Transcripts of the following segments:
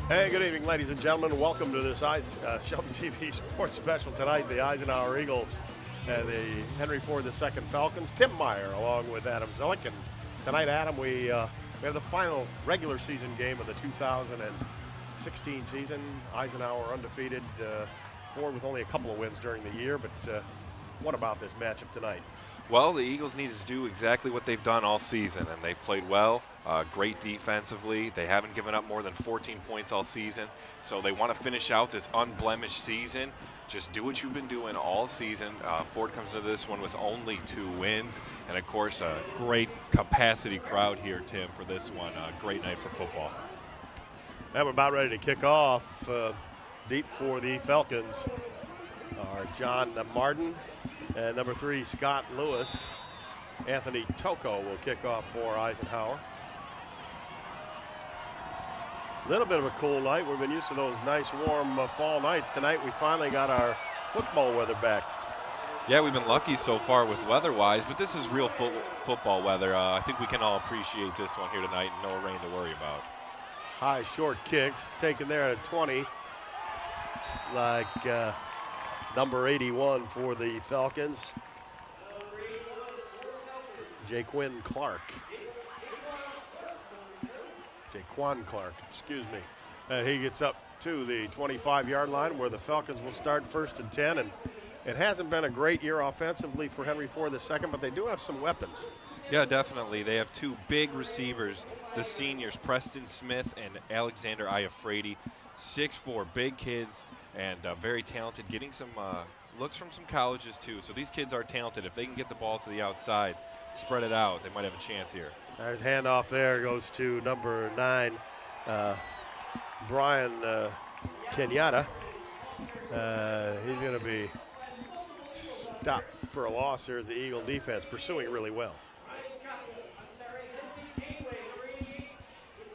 Hey, good evening, ladies and gentlemen. Welcome to this Shelby TV Sports Special tonight. The Eisenhower Eagles and the Henry Ford II Falcons. Tim Meyer along with Adam Zillick. And tonight, Adam, we have the final regular season game of the 2016 season. Eisenhower undefeated, Ford with only a couple of wins during the year. But what about this matchup tonight? Well, the Eagles needed to do exactly what they've done all season, and they've played well, great defensively. They haven't given up more than 14 points all season, so they want to finish out this unblemished season. Just do what you've been doing all season. Ford comes to this one with only 2 wins, and of course, a great capacity crowd here, Tim, for this one. Great night for football. And we're about ready to kick off. Deep for the Falcons are John Martin and number 3, Scott Lewis. Anthony Toko will kick off for Eisenhower. A little bit of a cool night. We've been used to those nice warm fall nights. Tonight we finally got our football weather back. Yeah, we've been lucky so far with weather-wise, but this is real football weather. I think we can all appreciate this one here tonight and no rain to worry about. High short kicks taken there at 20. It's like number 81 for the Falcons, Jaquan Clark, excuse me. And he gets up to the 25-yard line where the Falcons will start 1st and 10. And it hasn't been a great year offensively for Henry Ford II, but they do have some weapons. Yeah, definitely. They have 2 big receivers, the seniors, Preston Smith and Alexander Iafredi, 6'4", big kids, and very talented, getting some looks from some colleges too. So these kids are talented. If they can get the ball to the outside, spread it out, they might have a chance here. There's handoff there, goes to number 9, Brian Kenyatta. He's going to be stopped for a loss here as the Eagle defense pursuing really well.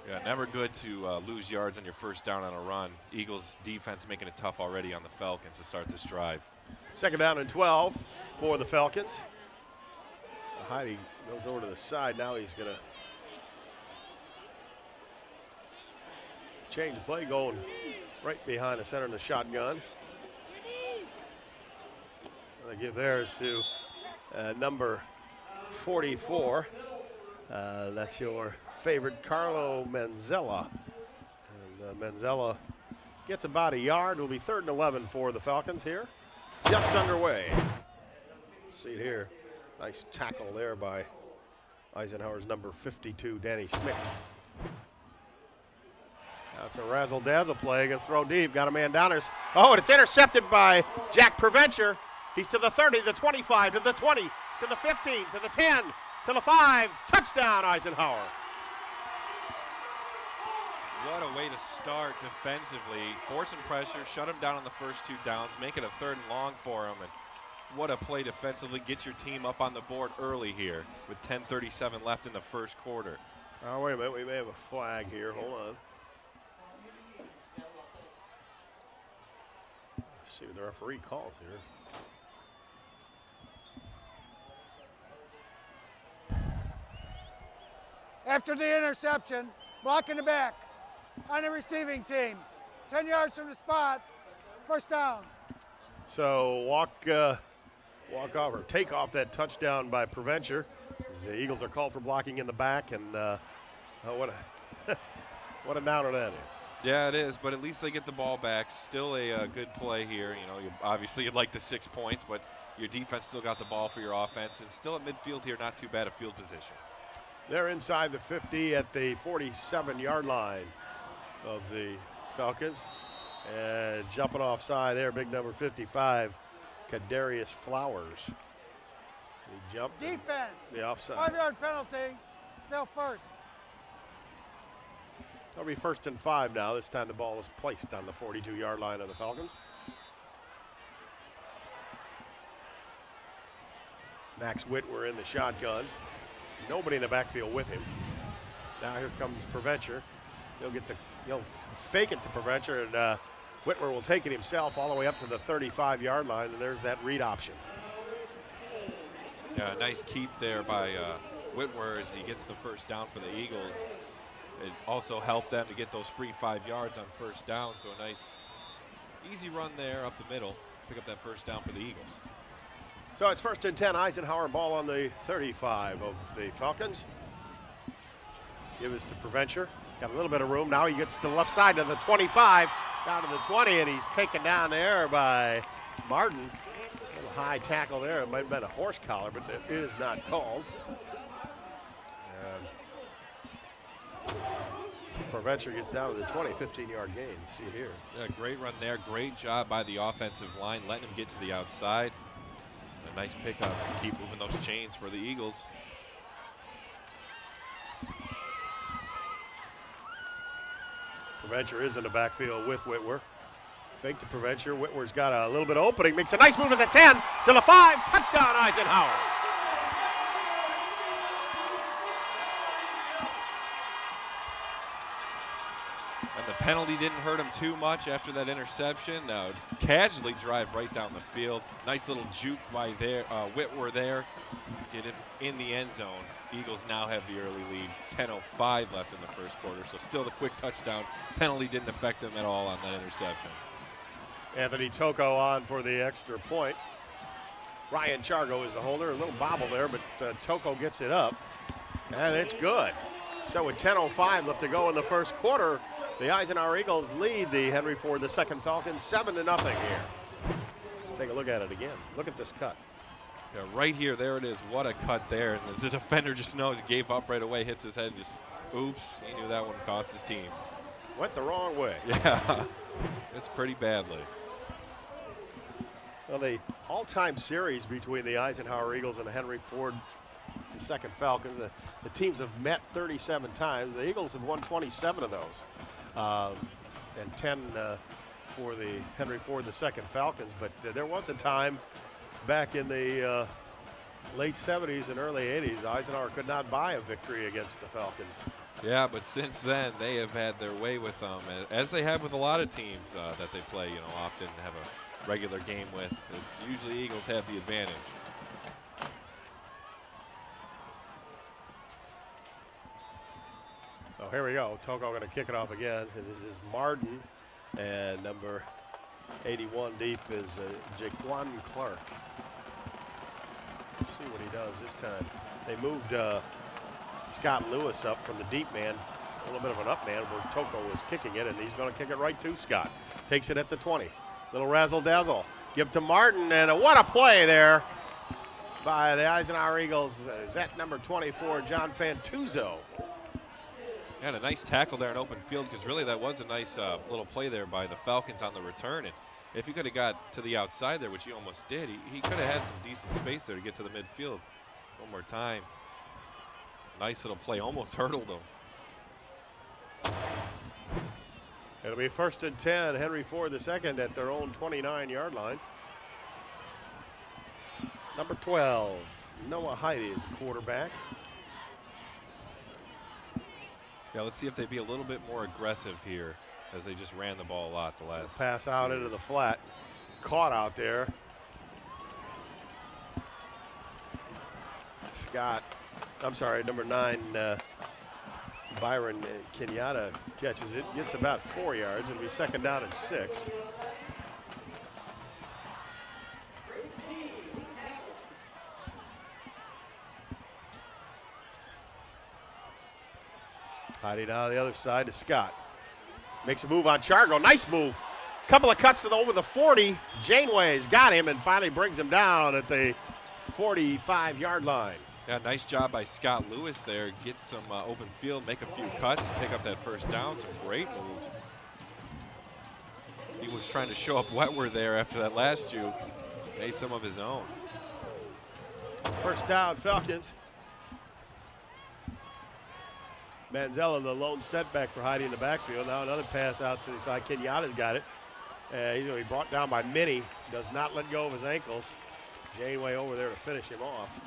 Yeah, never good to lose yards on your first down on a run. Eagles defense making it tough already on the Falcons to start this drive. 2nd down and 12 for the Falcons. Heidi goes over to the side. Now he's going to change the play, going right behind the center in the shotgun. They give theirs to number 44. That's your favorite, Carlo Manzella. And Manzella gets about a yard. It'll be 3rd and 11 for the Falcons here. Just underway. See it here. Nice tackle there by Eisenhower's number 52, Danny Schmidt. That's a razzle-dazzle play. Gonna throw deep. Got a man down there. Oh, and it's intercepted by Jack Preventure. He's to the 30, the 25, to the 20, to the 15, to the 10, to the 5. Touchdown, Eisenhower. What a way to start defensively. Forcing pressure, shut him down on the first 2 downs, make it a 3rd and long for him. And what a play defensively. Get your team up on the board early here with 10:37 left in the first quarter. Oh, wait a minute. We may have a flag here. Hold on. Let's see what the referee calls here. After the interception, blocking the back on the receiving team. 10 yards from the spot, 1st down. So walk off or take off that touchdown by Preventure. The Eagles are called for blocking in the back, and what a downer that is. Yeah, it is, but at least they get the ball back. Still a good play here. You know, obviously you'd like the 6 points, but your defense still got the ball for your offense, and still at midfield here, not too bad a field position. They're inside the 50 at the 47-yard line of the Falcons. And jumping offside there, big number 55, Kadarius Flowers. He jumped. Defense. The offside. 5-yard penalty, still 1st. It'll be 1st and 5 now. This time the ball is placed on the 42-yard line of the Falcons. Max Whitwer in the shotgun. Nobody in the backfield with him. Now here comes Preventure. He'll fake it to Preventure, and Whitwer will take it himself all the way up to the 35-yard line, and there's that read option. Yeah, nice keep there by Whitwer as he gets the 1st down for the Eagles. It also helped them to get those free 5 yards on first down. So a nice, easy run there up the middle. Pick up that first down for the Eagles. So it's 1st and 10. Eisenhower ball on the 35 of the Falcons. Give us to Preventure. Got a little bit of room. Now he gets to the left side to the 25, down to the 20, and he's taken down there by Martin. A little high tackle there. It might have been a horse collar, but it is not called. And Preventure gets down to the 20, 15-yard gain. You see here. Yeah, great run there. Great job by the offensive line, letting him get to the outside. A nice pickup. Keep moving those chains for the Eagles. Preventure is in the backfield with Whitwer. Fake to Preventure. Whitwer's got a little bit of opening. Makes a nice move to the 10, to the 5. Touchdown, Eisenhower. And the penalty didn't hurt him too much after that interception. Casually drive right down the field. Nice little juke by Whitwer there. Get him in the end zone. Eagles now have the early lead. 10:05 left in the first quarter. So still the quick touchdown. Penalty didn't affect them at all on that interception. Anthony Toko on for the extra point. Ryan Chargo is the holder. A little bobble there, but Toko gets it up. And it's good. So with 10:05 left to go in the first quarter, the Eisenhower Eagles lead the Henry Ford II Falcons 7-0 here. Take a look at it again. Look at this cut. Yeah, right here, there it is. What a cut there. And the defender just knows, gave up right away, hits his head, and just, oops, he knew that one cost his team. Went the wrong way. Yeah, it's pretty badly. Well, the all-time series between the Eisenhower Eagles and the Henry Ford II Falcons, the teams have met 37 times. The Eagles have won 27 of those, and 10 for the Henry Ford II Falcons. But there was a time back in the late 70s and early 80s, Eisenhower could not buy a victory against the Falcons. Yeah, but since then, they have had their way with them, as they have with a lot of teams that they play, often have a regular game with. It's usually Eagles have the advantage. Oh, here we go. Toko going to kick it off again. This is Martin, and number 81 deep is Jaquan Clark. Let's see what he does this time. They moved Scott Lewis up from the deep man, a little bit of an up man where Toko was kicking it, and he's going to kick it right to Scott. Takes it at the 20. Little razzle-dazzle. Give to Martin, and what a play there by the Eisenhower Eagles. Is that number 24, John Fantuzzo. And a nice tackle there in open field, because really that was a nice little play there by the Falcons on the return. And if he could have got to the outside there, which he almost did, he could have had some decent space there to get to the midfield. One more time. Nice little play, almost hurdled him. It'll be 1st and 10, Henry Ford II at their own 29-yard line. Number 12, Noah Heide is the quarterback. Yeah, let's see if they be a little bit more aggressive here, as they just ran the ball a lot the last pass out series. into the flat. Caught out there. Number 9, Byron Kenyatta catches it, gets about 4 yards. It'll be 2nd down and 6. Heide down the other side to Scott. Makes a move on Chargo. Nice move. Couple of cuts to over the 40. Janeway's got him and finally brings him down at the 45-yard line. Yeah, nice job by Scott Lewis there. Get some open field, make a few cuts, and pick up that first down. Some great moves. He was trying to show up Whitwer there after that last juke. Made some of his own. First down, Falcons. Manzella, the lone setback for Heide in the backfield. Now another pass out to the side. Kenyatta's got it. He brought down by Minnie. Does not let go of his ankles. Janeway over there to finish him off.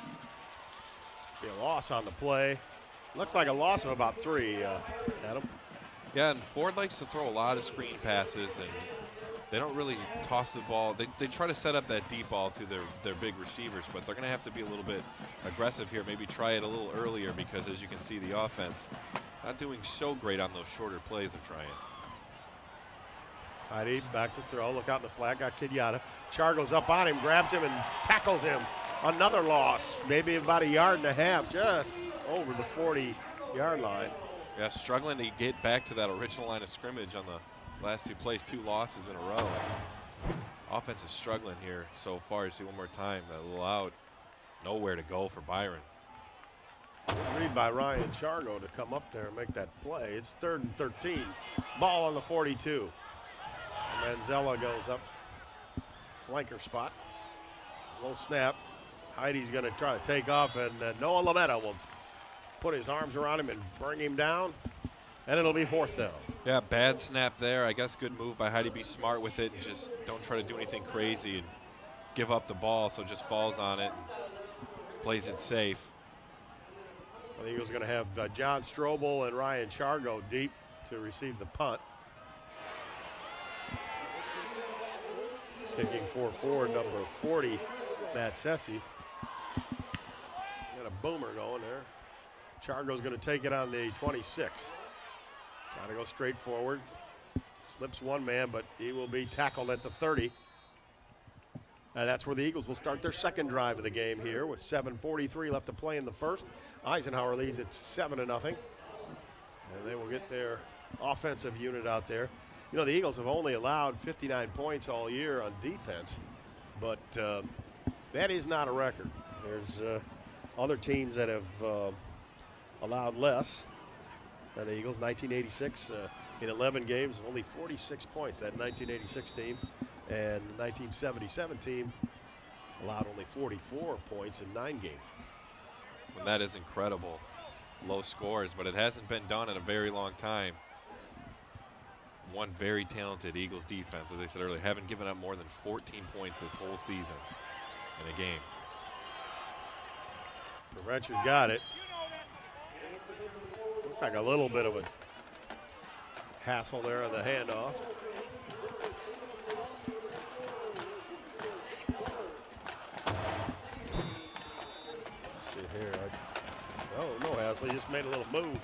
Be a loss on the play. Looks like a loss of about 3, Adam. Yeah, and Ford likes to throw a lot of screen passes, and they don't really toss the ball. They try to set up that deep ball to their big receivers, but they're going to have to be a little bit aggressive here, maybe try it a little earlier, because as you can see, the offense Not doing so great on those shorter plays they're trying. Heidi back to throw. Look out in the flag. Got Kenyatta. Char goes up on him, grabs him, and tackles him. Another loss. Maybe about 1.5 yards, just over the 40-yard line. Yeah, struggling to get back to that original line of scrimmage on the last 2 plays. 2 losses in a row. Offense is struggling here so far. You see one more time. That little out. Nowhere to go for Byron. Read by Ryan Chargo to come up there and make that play. It's 3rd and 13. Ball on the 42. Manzella goes up. Flanker spot. Low snap. Heidi's going to try to take off, and Noah Lametta will put his arms around him and bring him down, and it'll be 4th down. Yeah, bad snap there. I guess good move by Heidi. Be smart with it and just don't try to do anything crazy and give up the ball so it just falls on it and plays it safe. Well, the Eagles are going to have John Strobel and Ryan Chargo deep to receive the punt. Kicking for forward, number 40, Matt Sessi. Got a boomer going there. Chargo's going to take it on the 26. Trying to go straight forward. Slips one man, but he will be tackled at the 30. And that's where the Eagles will start their second drive of the game here with 7:43 left to play in the first. Eisenhower leads at 7-0. And they will get their offensive unit out there. You know, the Eagles have only allowed 59 points all year on defense, but that is not a record. There's other teams that have allowed less than the Eagles. 1986 in 11 games, only 46 points. That 1986 team, and 1977 team allowed only 44 points in 9 games. And that is incredible. Low scores, but it hasn't been done in a very long time. One very talented Eagles defense, as I said earlier, haven't given up more than 14 points this whole season in a game. Richard got it. Looked like a little bit of a hassle there on the handoff. Let's see here. No hassle. He just made a little move.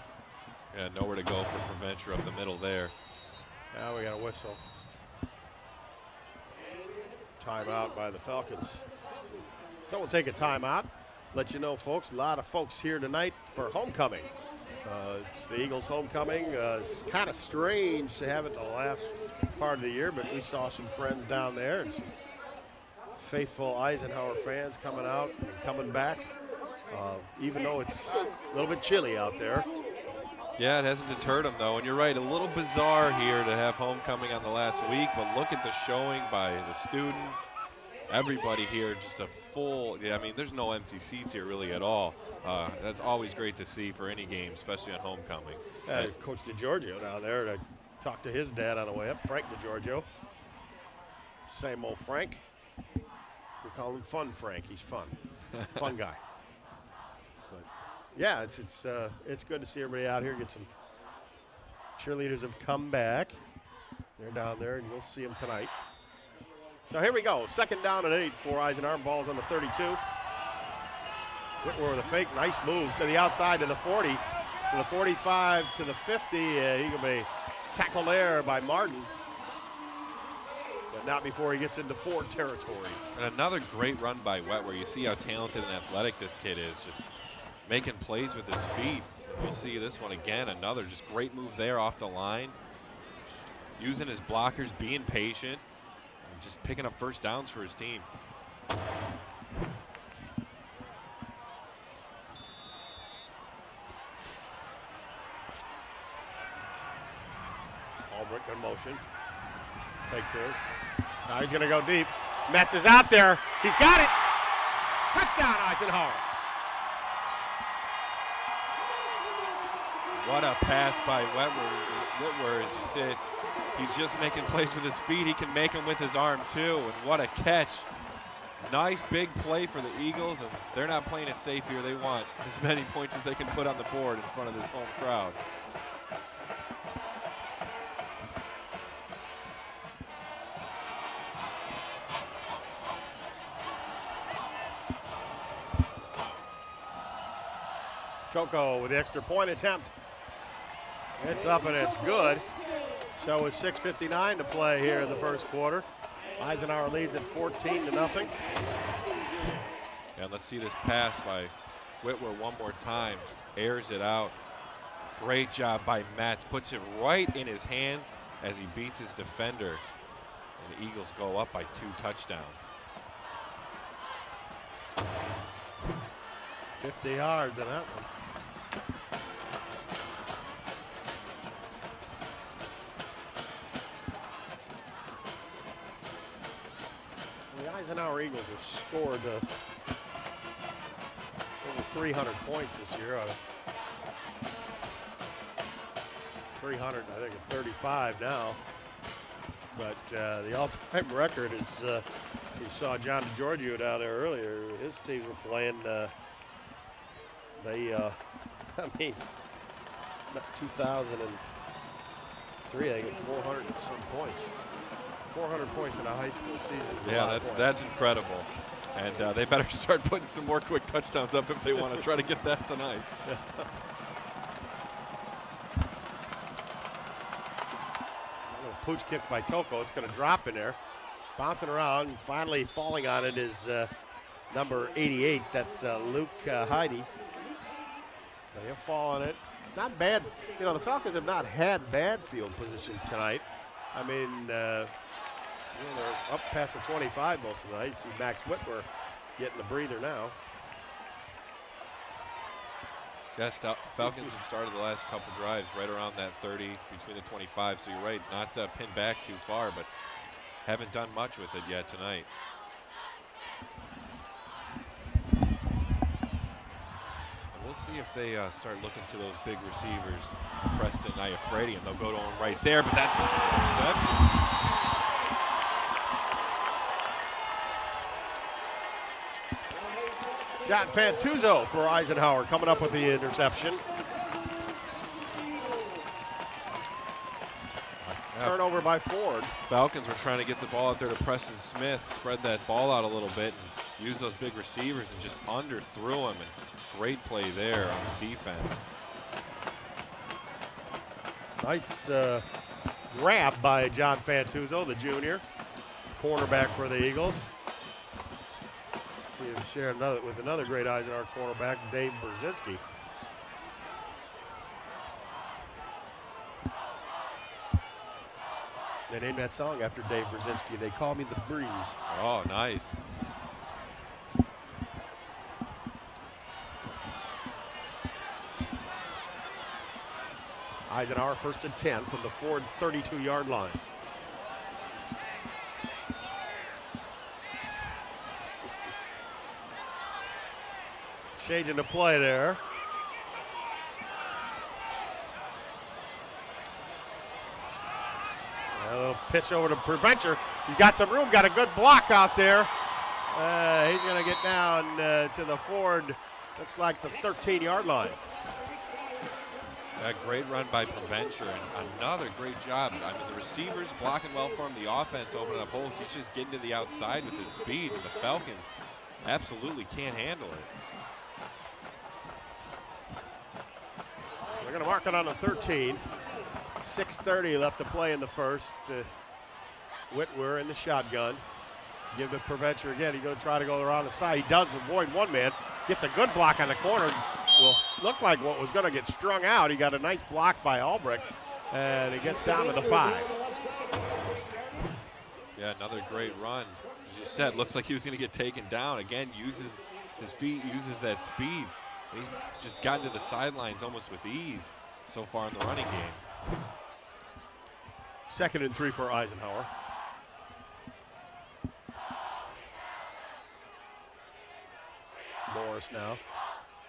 Yeah, nowhere to go for Preventure up the middle there. Now we got a whistle. Timeout by the Falcons. So we'll take a timeout. Let you know, folks, a lot of folks here tonight for homecoming. It's the Eagles' homecoming. It's kind of strange to have it the last part of the year, but we saw some friends down there and some faithful Eisenhower fans coming out and coming back, even though it's a little bit chilly out there. Yeah, it hasn't deterred them, though. And you're right, a little bizarre here to have homecoming on the last week, but look at the showing by the students. Everybody here, just a full, I mean, there's no empty seats here really at all. That's always great to see for any game, especially on homecoming. Coach DeGiorgio down there to talk to his dad on the way up, Frank DeGiorgio. Same old Frank. We call him Fun Frank. He's fun. Fun guy. But yeah, it's good to see everybody out here. Get some cheerleaders have come back. They're down there, and you'll see them tonight. So here we go. 2nd down and 8 for Eisenhower. Ball's on the 32. Whitwer with a fake. Nice move to the outside to the 40. To the 45 to the 50. He can be tackled there by Martin. But not before he gets into Ford territory. And another great run by Whitwer. You see how talented and athletic this kid is. Just making plays with his feet. We'll see this one again. Another just great move there off the line. Using his blockers, being patient. Just picking up first downs for his team. Albrecht in motion. Take 2. Now he's going to go deep. Metz is out there. He's got it. Touchdown, Eisenhower. What a pass by Whitwer, as you said. He's just making plays with his feet. He can make them with his arm, too. And what a catch. Nice big play for the Eagles, and they're not playing it safe here. They want as many points as they can put on the board in front of this home crowd. Choco with the extra point attempt. It's up and it's good. So with 6:59 to play here in the first quarter, Eisenhower leads at 14-0. And let's see this pass by Whitwer one more time. Just airs it out. Great job by Metz. Puts it right in his hands as he beats his defender. And the Eagles go up by 2 touchdowns. 50 yards on that one. The Eisenhower Eagles have scored over 300 points this year. 300, I think, at 35 now. But the all-time record is, you saw John DiGiorgio down there earlier. His teams were playing, I mean, 2003, I think, 400 and some points. 400 points in a high school season. Yeah, that's incredible. And they better start putting some more quick touchdowns up if they want to try to get that tonight. A little pooch kick by Toko. It's going to drop in there. Bouncing around, and finally falling on it is number 88. That's Luke Heidi. They have fallen it. Not bad. You know, the Falcons have not had bad field position tonight. I mean, they're up past the 25 most of the night. See Max Whitwer getting the breather now. Yes, Falcons have started the last couple drives right around that 30, between the 25. So you're right, not pinned back too far, but haven't done much with it yet tonight. And we'll see if they start looking to those big receivers, Preston and Iafredi, and they'll go to him right there, but that's going to be an interception. John Fantuzzo for Eisenhower coming up with the interception. Turnover by Ford. Falcons were trying to get the ball out there to Preston Smith, spread that ball out a little bit, and use those big receivers, and just underthrew him. And great play there on the defense. Nice grab by John Fantuzzo, the junior, cornerback for the Eagles. Let's see if share with another great Eisenhower cornerback, Dave Brzezinski. They named that song after Dave Brzezinski. They call me the Breeze. Oh, nice. Eisenhower first and 10 from the Ford 32-yard line. Changing the play there. A little pitch over to Preventer. He's got some room, got a good block out there. He's going to get down to the Ford, looks like the 13-yard line. A great run by Preventer, and another great job. I mean, the receivers blocking well for him, the offense opening up holes. He's just getting to the outside with his speed, and the Falcons absolutely can't handle it. They're going to mark it on the 13. 6:30 left to play in the first. Whitwer in the shotgun. Give the Preventer again. He's going to try to go around the side. He does avoid one man. Gets a good block on the corner. Will look like what was going to get strung out. He got a nice block by Albrecht, and he gets down to the 5. Yeah, another great run. As you said, looks like he was going to get taken down. Again, uses his feet, uses that speed. And he's just gotten to the sidelines almost with ease so far in the running game. 2nd and 3 for Eisenhower. Morris now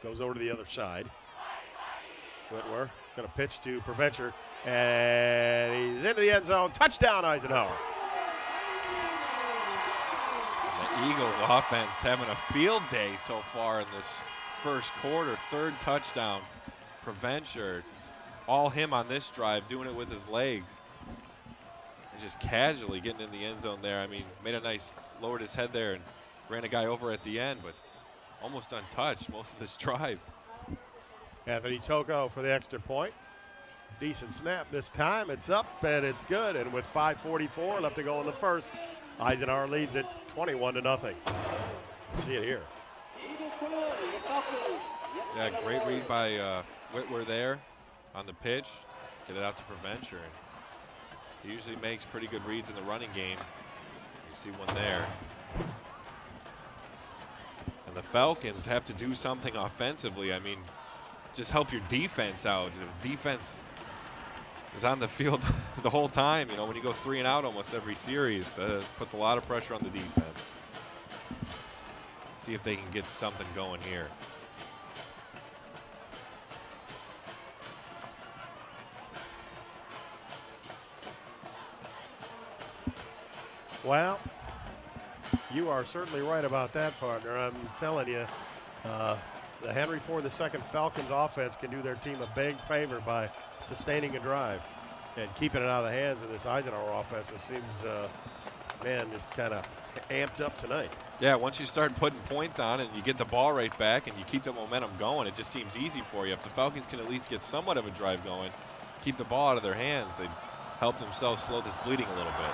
goes over to the other side. Whitwer going to pitch to Preventer, and he's into the end zone. Touchdown, Eisenhower. And the Eagles offense having a field day so far in this first quarter. 3rd touchdown. Preventer, all him on this drive, doing it with his legs. And just casually getting in the end zone there. I mean, made a nice, lowered his head there and ran a guy over at the end, but almost untouched most of this drive. Anthony Toko for the extra point. Decent snap this time. It's up and it's good. And with 5:44 left to go in the first, Eisenhower leads it 21-0. See it here. Yeah, great read by Whitwer there on the pitch. Get it out to Preventure. He usually makes pretty good reads in the running game. You see one there. And the Falcons have to do something offensively. I mean, just help your defense out. The defense is on the field the whole time. You know, when you go 3 and out almost every series, puts a lot of pressure on the defense. See if they can get something going here. Well, you are certainly right about that, partner. I'm telling you, the Henry Ford II Falcons offense can do their team a big favor by sustaining a drive and keeping it out of the hands of this Eisenhower offense. It seems, man, just kind of amped up tonight. Yeah, once you start putting points on and you get the ball right back and you keep the momentum going, it just seems easy for you. If the Falcons can at least get somewhat of a drive going, keep the ball out of their hands, they'd help themselves slow this bleeding a little bit.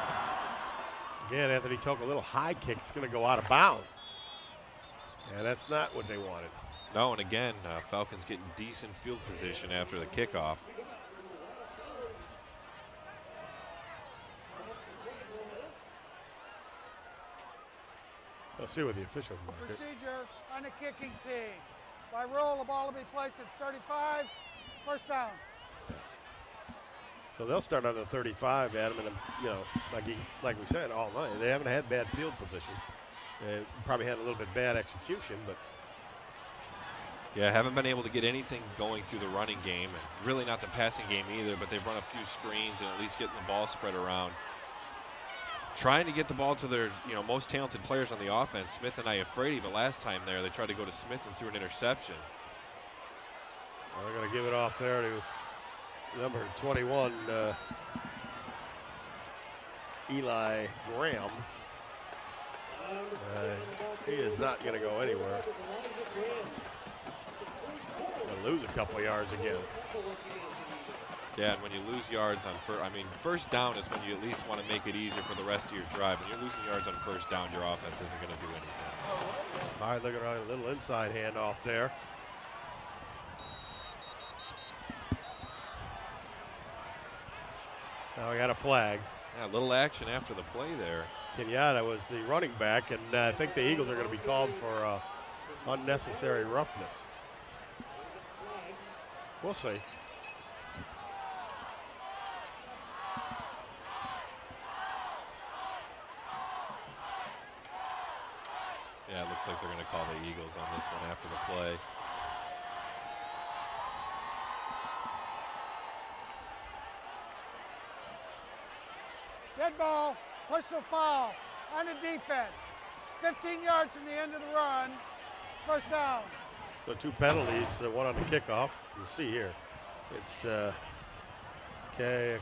Again, Anthony took a little high kick. It's going to go out of bounds. And that's not what they wanted. No, and again, Falcons getting decent field position after the kickoff. Let's see what the officials mark. Procedure on the kicking team. By rule, the ball will be placed at 35, first down. So they'll start on the 35, Adam, and you know, like we said all night, they haven't had bad field position. They probably had a little bit bad execution, but yeah, haven't been able to get anything going through the running game, and really not the passing game either. But they've run a few screens and at least getting the ball spread around, trying to get the ball to their most talented players on the offense, Smith and Iafredi. But last time there, they tried to go to Smith and threw an interception. Well, they're going to give it off there to number 21, Eli Graham. He is not going to go anywhere. Going to lose a couple of yards again. Yeah, and when you lose yards on first down is when you at least want to make it easier for the rest of your drive. When you're losing yards on first down, your offense isn't going to do anything. All right, looking around, a little inside handoff there. Now we got a flag. Yeah, a little action after the play there. Kenyatta was the running back, and I think the Eagles are going to be called for unnecessary roughness. We'll see. Yeah, it looks like they're going to call the Eagles on this one after the play. Dead ball, personal foul on the defense. 15 yards from the end of the run, first down. So 2 penalties, one on the kickoff. You see here, it's okay.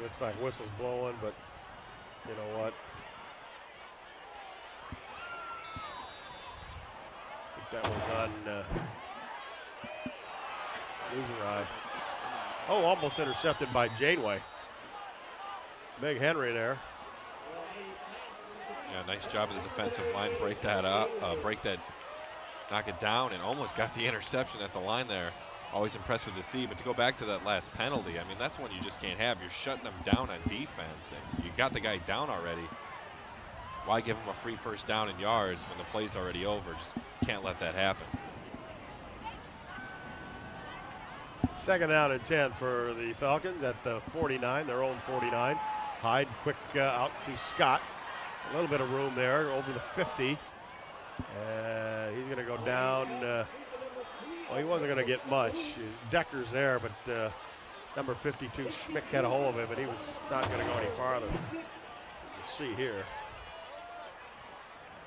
Looks like whistle's blowing, but you know what? I think that was on Loserai. Oh, almost intercepted by Janeway. Big Henry there. Yeah, nice job of the defensive line. Break that up, knock it down, and almost got the interception at the line there. Always impressive to see. But to go back to that last penalty, I mean, that's one you just can't have. You're shutting them down on defense, and you got the guy down already. Why give him a free first down in yards when the play's already over? Just can't let that happen. 2nd down and 10 for the Falcons at the 49, their own 49. Hyde quick out to Scott. A little bit of room there over the 50. He's going to go down. Well, he wasn't going to get much. Decker's there, but number 52, Schmick, had a hold of him, but he was not going to go any farther. You see here.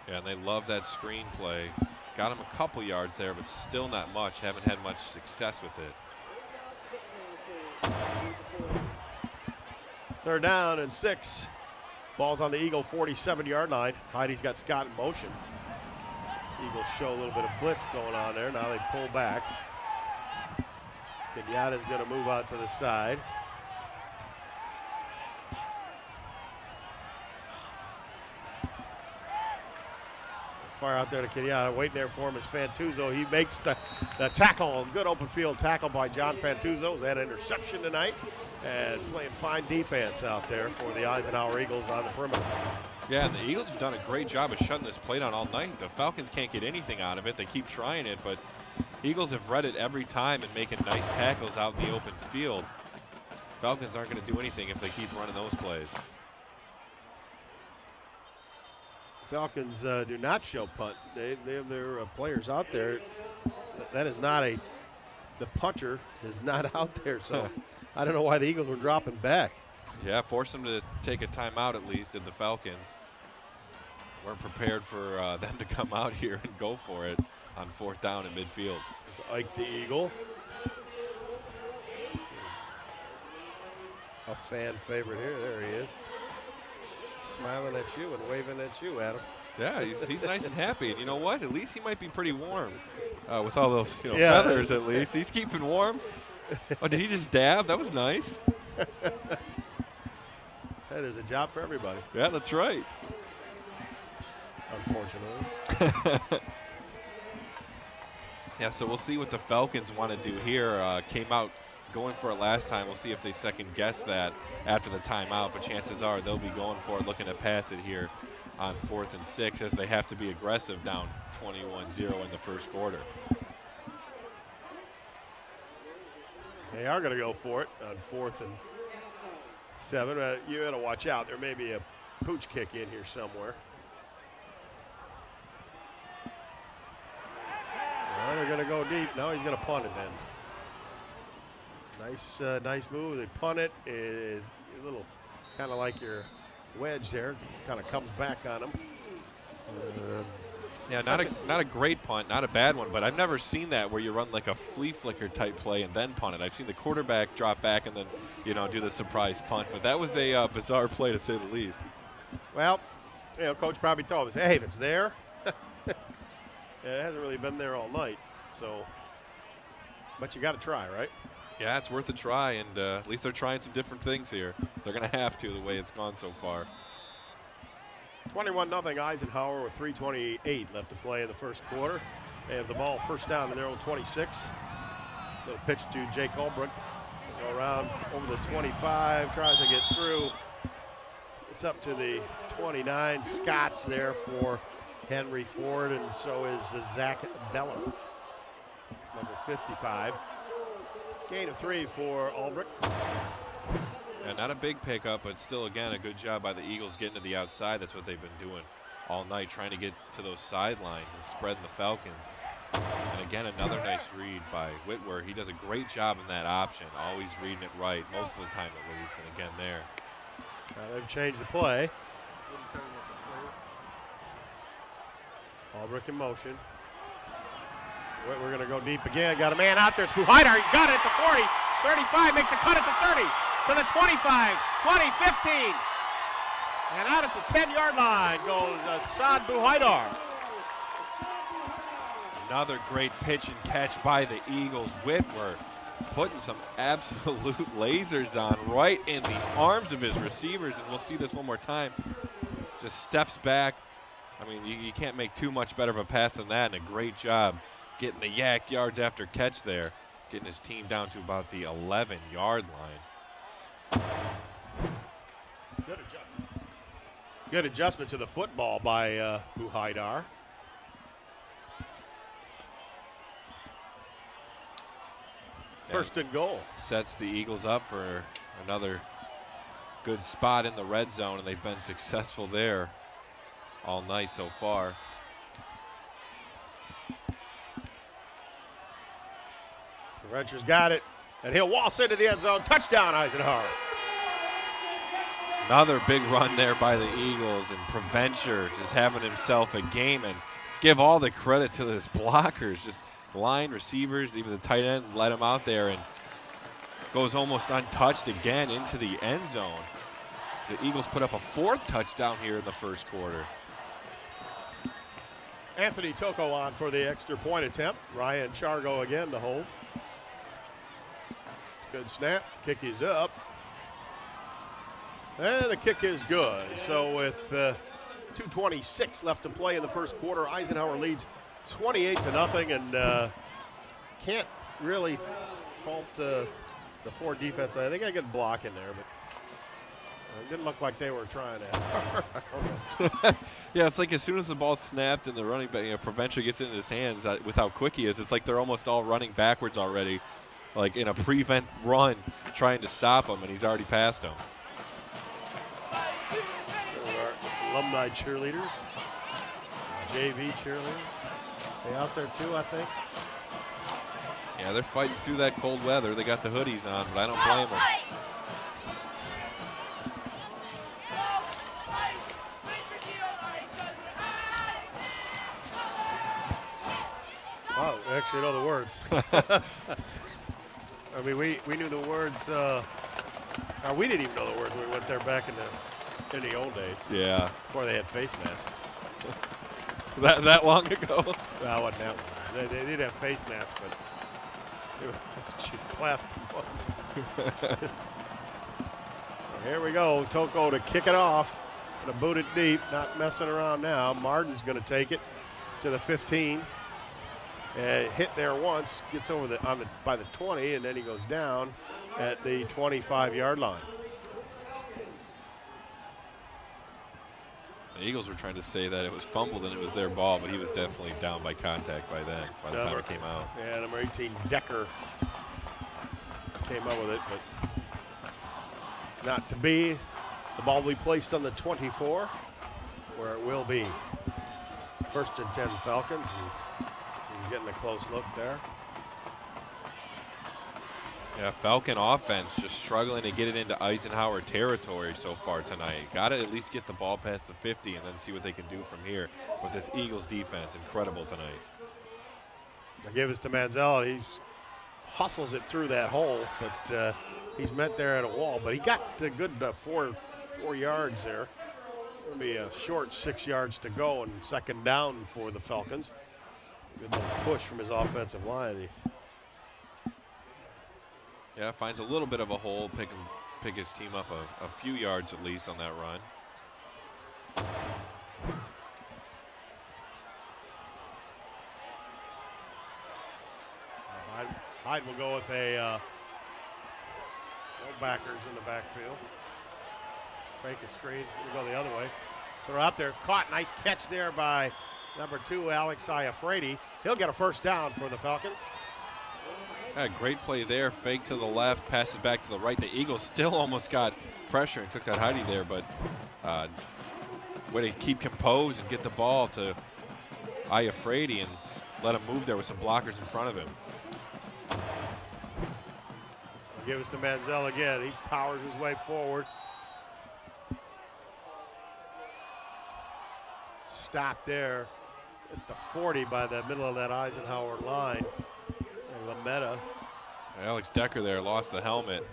Yeah, and they love that screen play. Got him a couple yards there, but still not much. Haven't had much success with it. 3rd down and 6. Ball's on the Eagle 47-yard line. Heidi's got Scott in motion. Eagles show a little bit of blitz going on there. Now they pull back. Kenyatta's going to move out to the side. Far out there to Kenyatta. Waiting there for him is Fantuzzo. He makes the tackle. Good open field tackle by John Fantuzzo. Was that an interception tonight? And playing fine defense out there for the Eisenhower Eagles on the perimeter. Yeah, and the Eagles have done a great job of shutting this play down all night. The Falcons can't get anything out of it. They keep trying it, but Eagles have read it every time and making nice tackles out in the open field. Falcons aren't going to do anything if they keep running those plays. Falcons do not show punt. They have their players out there. That is not the puncher is not out there, so I don't know why the Eagles were dropping back. Yeah, forced them to take a timeout at least, did the Falcons. Weren't prepared for them to come out here and go for it on 4th down at midfield. It's Ike the Eagle. A fan favorite here. There he is. Smiling at you and waving at you, Adam. Yeah, he's nice and happy. And you know what? At least he might be pretty warm with all those feathers at least. He's keeping warm. Oh, did he just dab? That was nice. Hey, there's a job for everybody. Yeah, that's right. Unfortunately. Yeah, so we'll see what the Falcons want to do here. Came out going for it last time. We'll see if they second guess that after the timeout, but chances are they'll be going for it, looking to pass it here on 4th and 6 as they have to be aggressive down 21-0 in the first quarter. They are going to go for it on 4th and 7. You got to watch out. There may be a pooch kick in here somewhere. Well, they're going to go deep. Now he's going to punt it then. Nice move. They punt it. A little kind of like your wedge there. Kind of comes back on them. Yeah, not a great punt, not a bad one, but I've never seen that where you run like a flea flicker type play and then punt it. I've seen the quarterback drop back and then, do the surprise punt, but that was a bizarre play to say the least. Well, Coach probably told us, hey, if it's there, it hasn't really been there all night. So, but you got to try, right? Yeah, it's worth a try, and at least they're trying some different things here. They're going to have to the way it's gone so far. 21-0 Eisenhower with 3:28 left to play in the first quarter. They have the ball first down in their own 26. Little pitch to Jake Albrecht. Go around over the 25, tries to get through. It's up to the 29. Scott's there for Henry Ford, and so is Zach Beller, number 55. It's gain of 3 for Albrecht. Yeah, not a big pickup, but still, again, a good job by the Eagles getting to the outside. That's what they've been doing all night, trying to get to those sidelines and spreading the Falcons. And again, another nice read by Whitwer. He does a great job in that option, always reading it right, most of the time at least. And again there. They've changed the play. Albrecht in motion. We're going to go deep again. Got a man out there. It's Buhaidar. He's got it at the 40. 35 makes a cut at the 30. To the 25, 20, 15. And out at the 10-yard line goes Saad Buhaidar. Another great pitch and catch by the Eagles. Whitworth putting some absolute lasers on right in the arms of his receivers. And we'll see this one more time. Just steps back. I mean, you can't make too much better of a pass than that. And a great job getting the yak yards after catch there. Getting his team down to about the 11-yard line. Good adjustment to the football by Buhaidar. First and goal. Sets the Eagles up for another good spot in the red zone, and they've been successful there all night so far. Trencher's got it, and he'll waltz into the end zone. Touchdown, Eisenhower. Another big run there by the Eagles, and Preventure just having himself a game, and give all the credit to his blockers, just line receivers, even the tight end let him out there and goes almost untouched again into the end zone. The Eagles put up a 4th touchdown here in the first quarter. Anthony Toko on for the extra point attempt. Ryan Chargo again to hold. Good snap. Kick is up. And the kick is good. So with 2:26 left to play in the first quarter, Eisenhower leads 28-0, and can't really fault the Ford defense. I think I get a block in there, but it didn't look like they were trying to. Yeah, it's like as soon as the ball snapped and the running back, Provencher gets it in his hands, with how quick he is, it's like they're almost all running backwards already, like in a prevent run, trying to stop him, and he's already past him. So our alumni cheerleaders, JV cheerleaders, they out there too, I think. Yeah, they're fighting through that cold weather. They got the hoodies on, but I don't blame them. Wow, they actually know the words. I mean, we knew the words. We didn't even know the words when we went there back in the old days. Yeah. Before they had face masks. that long ago? Well, wasn't that long. They did have face masks, but it was cheap plastic ones. Here we go. Toko to kick it off. Gonna boot it deep. Not messing around now. Martin's gonna take it to the 15. Hit there once, gets over by the 20, and then he goes down at the 25-yard line. The Eagles were trying to say that it was fumbled and it was their ball, but he was definitely down by contact by then, by the time it came out. Yeah, number 18, Decker, came up with it, but it's not to be. The ball will be placed on the 24, where it will be. First and 10 Falcons. He's getting a close look there. Yeah, Falcon offense just struggling to get it into Eisenhower territory so far tonight. Got to at least get the ball past the 50 and then see what they can do from here with this Eagles defense. Incredible tonight. I give this to Manziel. He's hustles it through that hole, but he's met there at a wall. But he got a good 4 yards there. It'll be a short 6 yards to go and second down for the Falcons. Good little push from his offensive line. Yeah, finds a little bit of a hole, pick his team up a few yards at least on that run. Hyde will go with no backers in the backfield. Fake a screen. We'll go the other way. Throw out there. It's caught. Nice catch there by number 2, Alex Iafredi. He'll get a first down for the Falcons. Yeah, great play there. Fake to the left, passes back to the right. The Eagles still almost got pressure and took that Heidi there, but way to keep composed and get the ball to Iafredi and let him move there with some blockers in front of him. Give us to Manziel again. He powers his way forward. Stop there at the 40 by the middle of that Eisenhower line. And Lametta. Alex Decker there lost the helmet.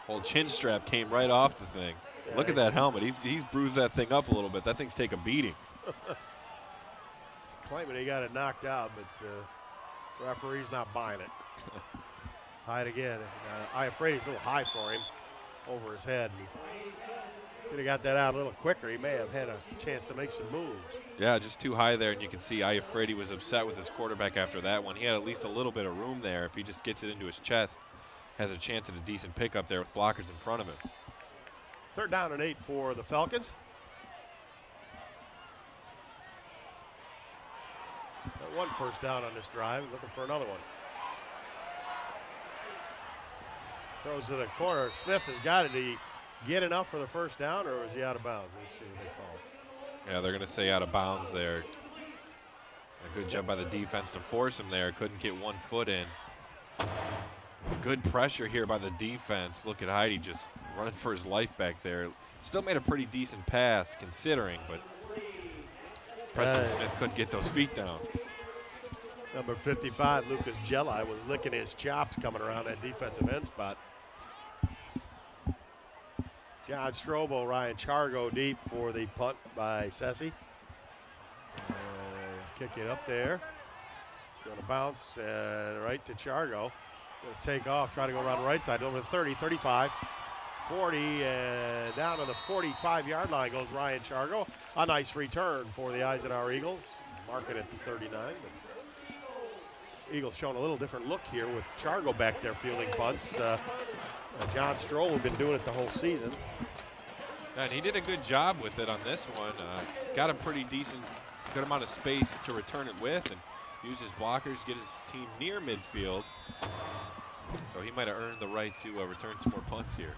Old chin strap came right off the thing. Yeah, look at that helmet. He's bruised that thing up a little bit. That thing's take a beating. He's claiming he got it knocked out, but referee's not buying it. Hyde again. Iafredi's a little high for him over his head. Could have got that out a little quicker. He may have had a chance to make some moves. Yeah, just too high there, and you can see Iafredi was upset with his quarterback after that one. He had at least a little bit of room there. If he just gets it into his chest, has a chance at a decent pickup there with blockers in front of him. 3rd down and 8 for the Falcons. Got one first down on this drive. Looking for another one. Throws to the corner. Smith has got it. Did he get enough for the first down, or was he out of bounds? Let's see what they call. Yeah, they're going to say out of bounds there. A good job by the defense to force him there. Couldn't get 1 foot in. Good pressure here by the defense. Look at Heidi just running for his life back there. Still made a pretty decent pass considering, but Preston Smith couldn't get those feet down. Number 55, Lucas Jelli, was licking his chops coming around that defensive end spot. John Strobo, Ryan Chargo deep for the punt by Sessi. Kick it up there. Going to bounce right to Chargo. Gonna take off, try to go around the right side, over the 30, 35, 40, and down to the 45-yard line goes Ryan Chargo. A nice return for the Eisenhower Eagles. Mark it at the 39. But Eagles showing a little different look here with Chargo back there fielding punts. John Stroll had been doing it the whole season. And he did a good job with it on this one. Got a pretty good amount of space to return it with, and use his blockers, get his team near midfield. So he might have earned the right to return some more punts here.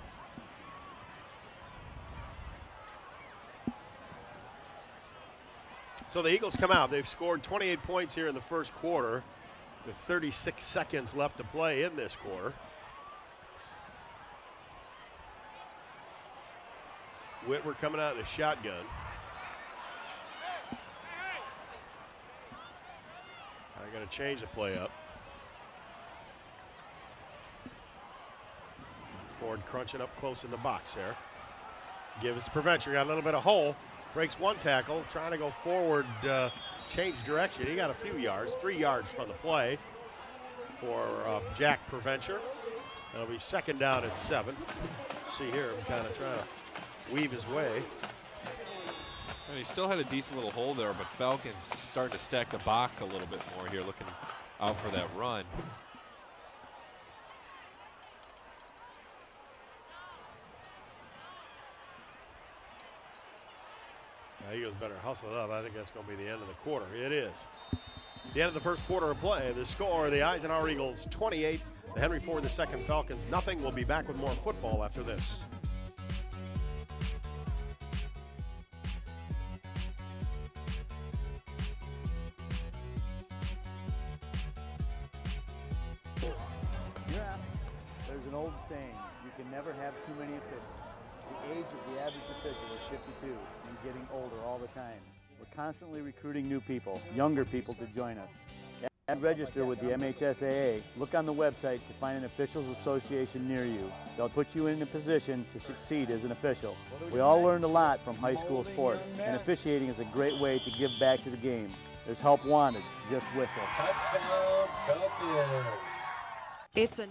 So the Eagles come out. They've scored 28 points here in the first quarter with 36 seconds left to play in this quarter. Whitwer coming out in a shotgun. I got to change the play up. Ford crunching up close in the box there. Gives to Preventure, got a little bit of hole. Breaks one tackle, trying to go forward, change direction. He got a few yards, 3 yards from the play for Jack Preventure. That'll be second down at 7. See here, I'm kind of trying to weave his way. And he still had a decent little hole there, but Falcons starting to stack the box a little bit more here, looking out for that run. Eagles better hustle it up. I think that's going to be the end of the quarter. It is. The end of the first quarter of play. The score, the Eisenhower Eagles 28, the Henry Ford II Falcons nothing. We'll be back with more football after this. There's an old saying, you can never have too many officials. The age of the average official is 52 and getting older all the time. We're constantly recruiting new people, younger people to join us. And register with the MHSAA. Look on the website to find an officials association near you. They'll put you in a position to succeed as an official. We all learned a lot from high school sports, and officiating is a great way to give back to the game. There's help wanted, just whistle. Touchdown, Falcons. It's a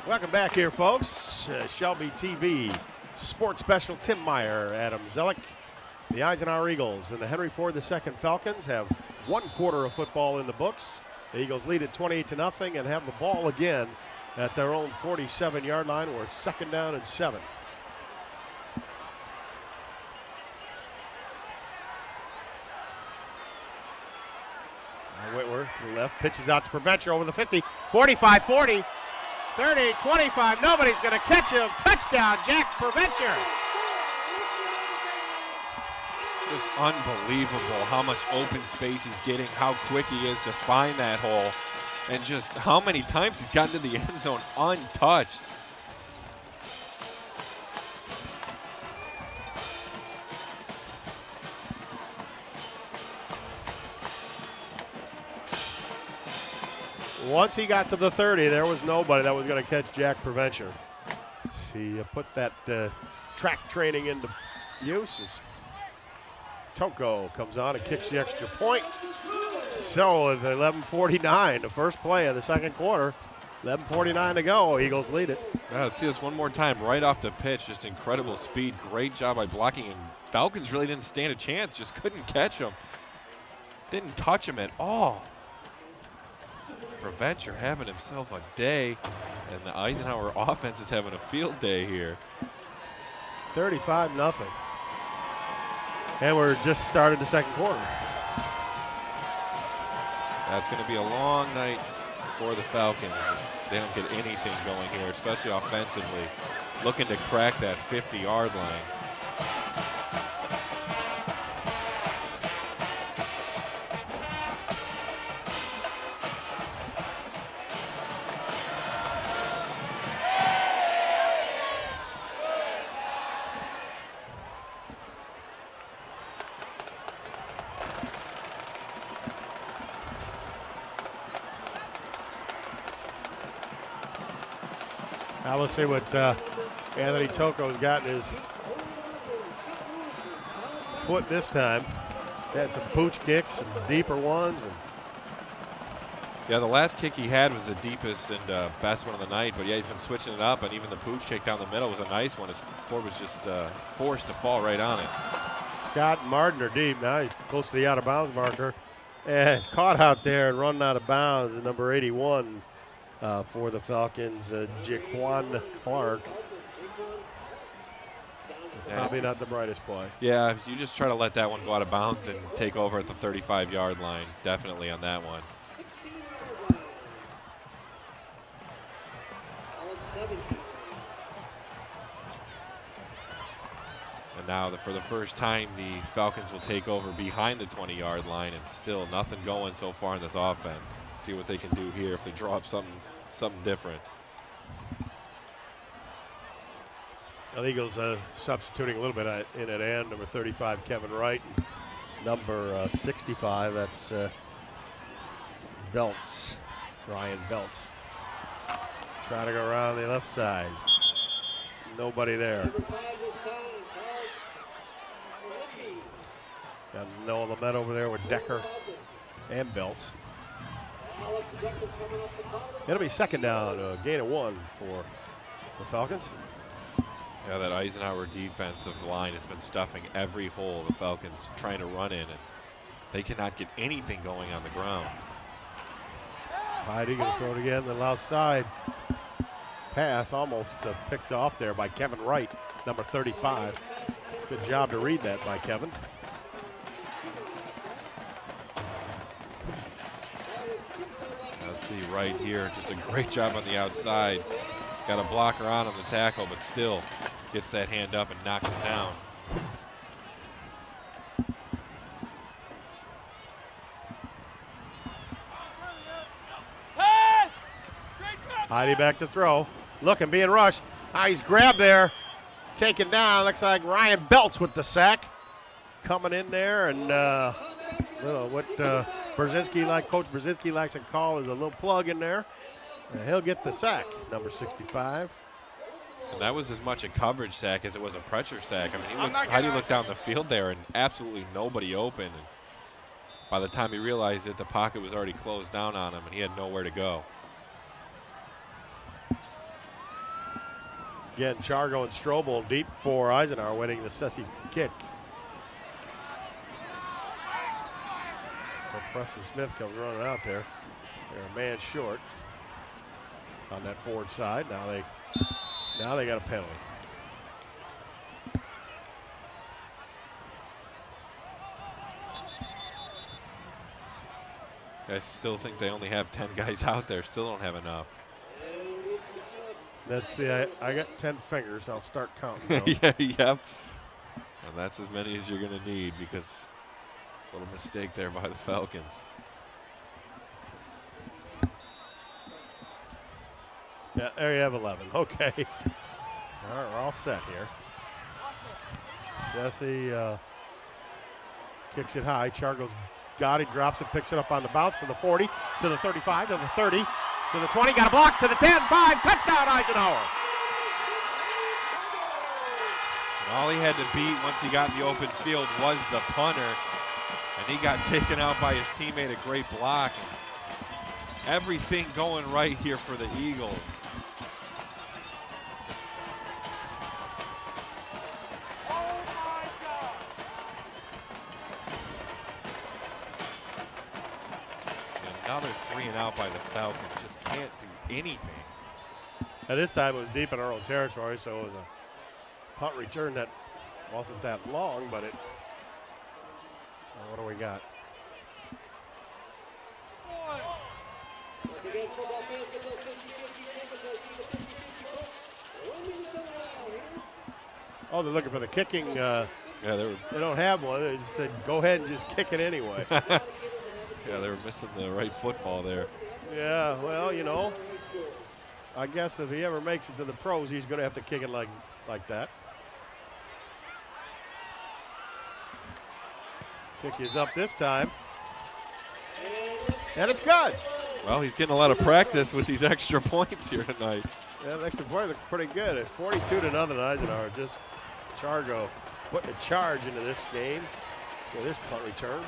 Welcome back here, folks. Shelby TV Sports Special. Tim Meyer, Adam Zellick. The Eisenhower Eagles and the Henry Ford II Falcons have 1 quarter of football in the books. The Eagles lead it 28-0 and have the ball again at their own 47-yard line where it's second down and 7. Whitwer to the left, pitches out to Preventure over the 50, 45, 40. 30, 25, nobody's going to catch him. Touchdown, Jack Preventure. Just unbelievable how much open space he's getting, how quick he is to find that hole, and just how many times he's gotten to the end zone untouched. Once he got to the 30, there was nobody that was going to catch Jack Preventure. He put that track training into use. As Toko comes on and kicks the extra point. So with 11:49, the first play of the second quarter, 11:49 to go. Eagles lead it. Let's see this one more time. Right off the pitch, just incredible speed. Great job by blocking him. Falcons really didn't stand a chance, just couldn't catch him. Didn't touch him at all. Preventure having himself a day, and the Eisenhower offense is having a field day here. 35-0. And we're just started the second quarter. That's going to be a long night for the Falcons if they don't get anything going here, especially offensively. Looking to crack that 50-yard line. Now we'll see what Anthony Toko's got in his foot this time. He's had some pooch kicks, some deeper ones. And yeah, the last kick he had was the deepest and best one of the night, but yeah, he's been switching it up, and even the pooch kick down the middle was a nice one. His foot was just forced to fall right on it. Scott and Martin are deep. Now he's close to the out-of-bounds marker. And it's caught out there and run out of bounds. Number 81 for the Falcons, Jaquan Clark. Probably not the brightest play. Yeah, you just try to let that one go out of bounds and take over at the 35-yard line. Definitely on that one. And now, for the first time, the Falcons will take over behind the 20-yard line, and still nothing going so far in this offense. See what they can do here if they draw up something different. The Eagles substituting a little bit in at end. Number 35, Kevin Wright. Number 65, that's Belts, Ryan Belts. Trying to go around the left side. Nobody there. Got Noah Lamette over there with Decker and Belts. It'll be second down, gain of 1 for the Falcons. Yeah, that Eisenhower defensive line has been stuffing every hole the Falcons trying to run in, and they cannot get anything going on the ground. Heidi gonna throw it again, the outside pass almost picked off there by Kevin Wright, number 35. Good job to read that by Kevin. Let's see right here, just a great job on the outside. Got a blocker on the tackle, but still gets that hand up and knocks it down. Heidi back to throw. Looking, being rushed. He's grabbed there, taken down. Looks like Ryan Belts with the sack. Coming in there, and what Coach Brzezinski likes to call is a little plug in there. And he'll get the sack, number 65. And that was as much a coverage sack as it was a pressure sack. I mean, Heidi looked down the field there and absolutely nobody open. And by the time he realized it, the pocket was already closed down on him and he had nowhere to go. Again, Chargo and Strobel deep for Eisenhower, winning the Sessi kick. Well, Preston Smith comes running out there. They're a man short on that forward side. Now they got a penalty. I still think they only have 10 guys out there. Still don't have enough. That's I got 10 fingers. I'll start counting. Yeah, yep. And that's as many as you're going to need because a little mistake there by the Falcons. Yeah, there you have 11. Okay. All right, we're all set here. Sessi kicks it high. Chargo's got it, drops it, picks it up on the bounce to the 40, to the 35, to the 30, to the 20. Got a block to the 10, 5. Touchdown, Eisenhower. And all he had to beat once he got in the open field was the punter. And he got taken out by his teammate, a great block. And everything going right here for the Eagles. Another 3 and out by the Falcons. Just can't do anything. At this time, it was deep in our own territory, so it was a punt return that wasn't that long, but it. What do we got? Oh, they're looking for the kicking. Yeah, they don't have one. They just said, go ahead and just kick it anyway. Yeah, they were missing the right football there. Yeah, well, you know, I guess if he ever makes it to the pros, he's going to have to kick it like that. Kick is up this time. And it's good. Well, he's getting a lot of practice with these extra points here tonight. Yeah, next play looks pretty good. At 42-0 Eisenhower. Just Chargo putting a charge into this game with this punt return.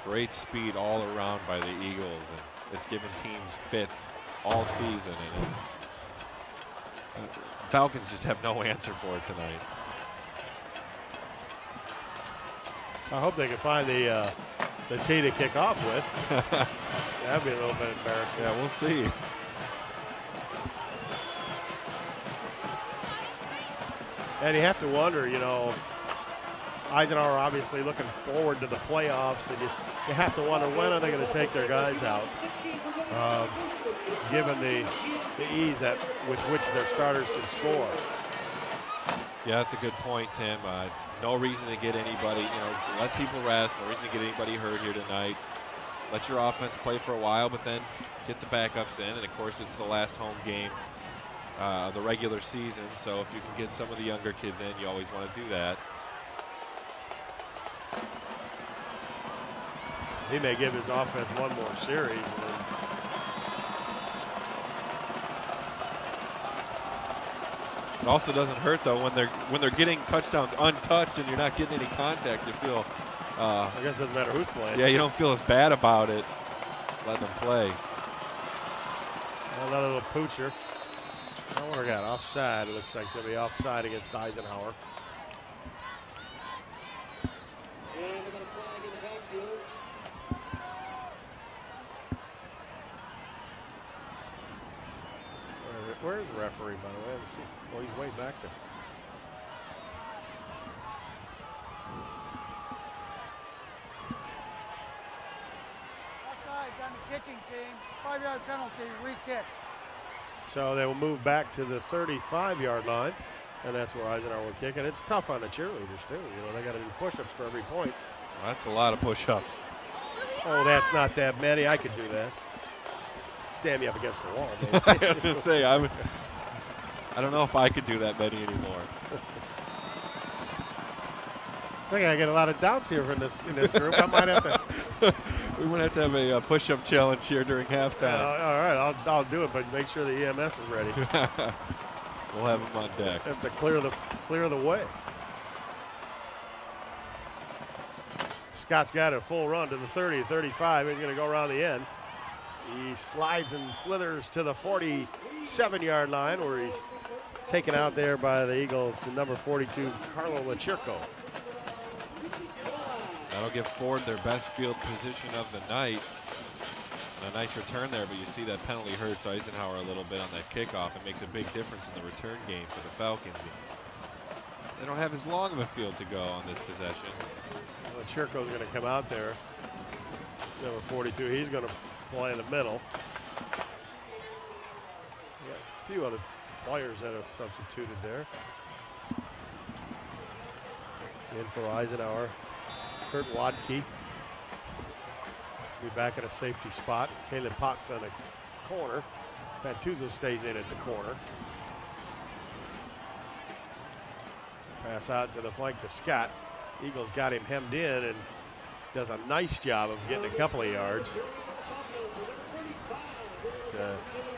Great speed all around by the Eagles, and it's given teams fits all season, and it's Falcons just have no answer for it tonight. I hope they can find the tee to kick off with. That'd be a little bit embarrassing. Yeah, we'll see. And you have to wonder, you know, Eisenhower obviously looking forward to the playoffs, and you have to wonder when are they going to take their guys out, given the ease with which their starters can score. Yeah, that's a good point, Tim. No reason to get anybody, let people rest. No reason to get anybody hurt here tonight. Let your offense play for a while, but then get the backups in. And, of course, it's the last home game of the regular season. So if you can get some of the younger kids in, you always want to do that. He may give his offense one more series. And then it also doesn't hurt though when they're getting touchdowns untouched and you're not getting any contact. You feel. I guess it doesn't matter who's playing. Yeah, you don't feel as bad about it. Letting them play. Another little poocher. I wonder got offside. It looks like it's going to be offside against Eisenhower. Where's the referee, by the way? Let's see. Oh, he's way back there. Offsides on the kicking team. 5-yard penalty, re-kick. So they will move back to the 35-yard line, and that's where Eisenhower will kick. And it's tough on the cheerleaders, too. You know, they got to do push-ups for every point. Well, that's a lot of push-ups. Oh, that's not that many. I could do that. Stand me up against the wall, maybe. I was going to say, I don't know if I could do that many anymore. I think I get a lot of doubts here in this group. I might have to. We might have to have a push-up challenge here during halftime. All right, I'll do it, but make sure the EMS is ready. We'll have them on deck. Have to clear the way. Scott's got a full run to the 30, 35. He's going to go around the end. He slides and slithers to the 47-yard line where he's taken out there by the Eagles, number 42, Carlo LaCirco. That'll give Ford their best field position of the night. And a nice return there, but you see that penalty hurts Eisenhower a little bit on that kickoff. It makes a big difference in the return game for the Falcons. They don't have as long of a field to go on this possession. LaCirco's going to come out there. Number 42, he's going to play in the middle. Got a few other players that have substituted there. In for Eisenhower, Kurt Wadke. Be back at a safety spot. Caleb Potts on the corner. Pantuzzo stays in at the corner. Pass out to the flank to Scott. Eagles got him hemmed in and does a nice job of getting a couple of yards.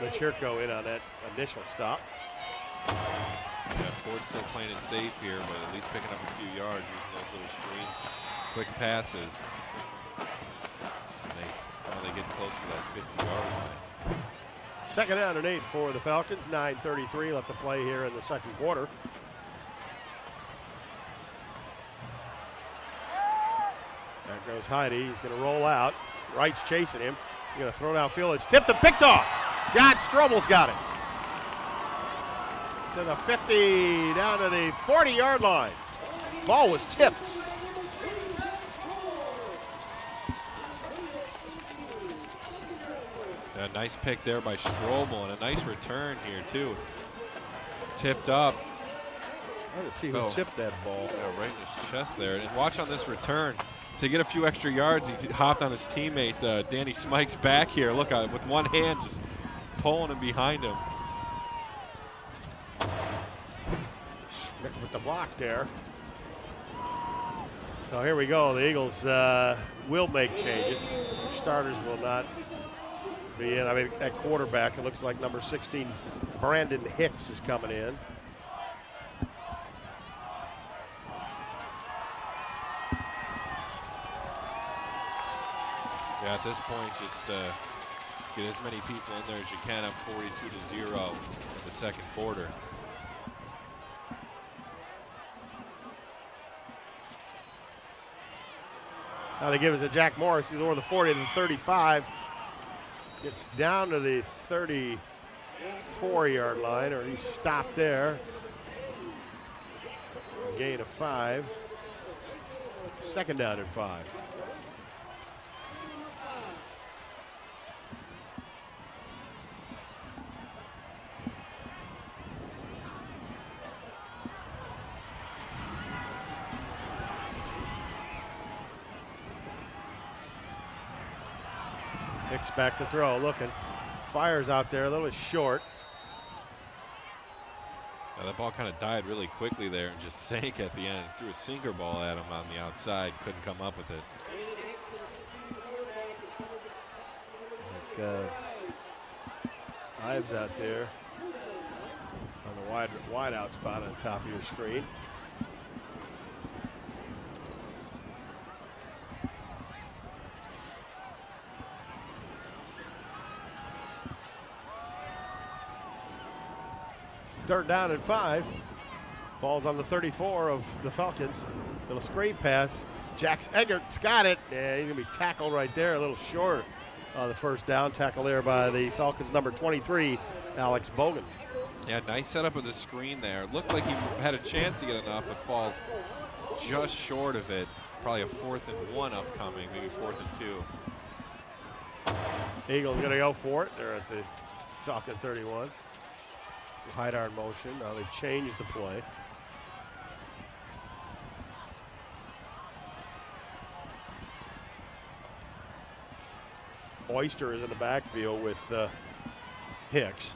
LaCirco in on that initial stop. Yeah, Ford's still playing it safe here, but at least picking up a few yards using those little screens. Quick passes. And they finally get close to that 50-yard line. Second down and 8 for the Falcons. 9:33 left to play here in the second quarter. There goes Heide. He's going to roll out. Wright's chasing him. He's going to throw downfield. It's tipped and picked off. John Strobel's got it. To the 50, down to the 40-yard line. Ball was tipped. A nice pick there by Strobel and a nice return here too. Tipped up. Let's see who tipped that ball. Yeah, right in his chest there. And watch on this return. To get a few extra yards, he hopped on his teammate, Danny Smike's back here. Look, with one hand just pulling him behind him. Schmidt with the block there. So here we go. The Eagles will make changes. Their starters will not. be in. I mean, at quarterback, it looks like number 16, Brandon Hicks, is coming in. Yeah, at this point, just get as many people in there as you can. Up 42-0 in the second quarter. Now they give it to Jack Morris. He's over the 40 to the 35. Gets down to the 34-yard line, or he's stopped there. A gain of 5. Second down and 5. Hicks back to throw, looking. Fires out there, a little bit short. Now that ball kind of died really quickly there and just sank at the end. Threw a sinker ball at him on the outside, couldn't come up with it. Ives out there on the wide out spot on the top of your screen. Third down and 5. Ball's on the 34 of the Falcons. Little screen pass. Jax Eggert's got it. Yeah, he's going to be tackled right there, a little short on the first down. Tackle there by the Falcons' number 23, Alex Bogan. Yeah, nice setup of the screen there. Looked like he had a chance to get enough, but falls just short of it. Probably a 4th and 1 upcoming, maybe 4th and 2. Eagles going to go for it. They're at the Falcon 31. Hide arm motion. Now they changed the play. Oyster is in the backfield with Hicks.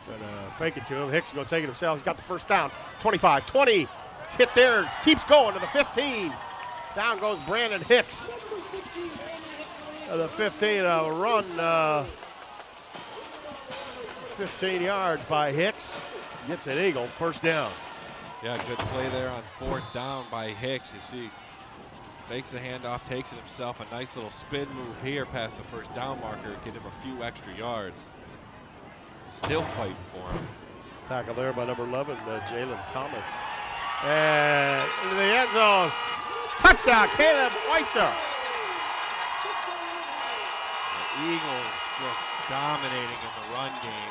Gonna fake it to him. Hicks is gonna take it himself. He's got the first down. 25, 20. He's hit there. Keeps going to the 15. Down goes Brandon Hicks. The 15, run. 15 yards by Hicks. Gets an Eagle, first down. Yeah, good play there on 4th down by Hicks. You see, fakes the handoff, takes it himself. A nice little spin move here past the first down marker. Get him a few extra yards. Still fighting for him. Tackle there by number 11, Jalen Thomas. And into the end zone. Touchdown, Caleb Oyster. The Eagles just dominating in the run game.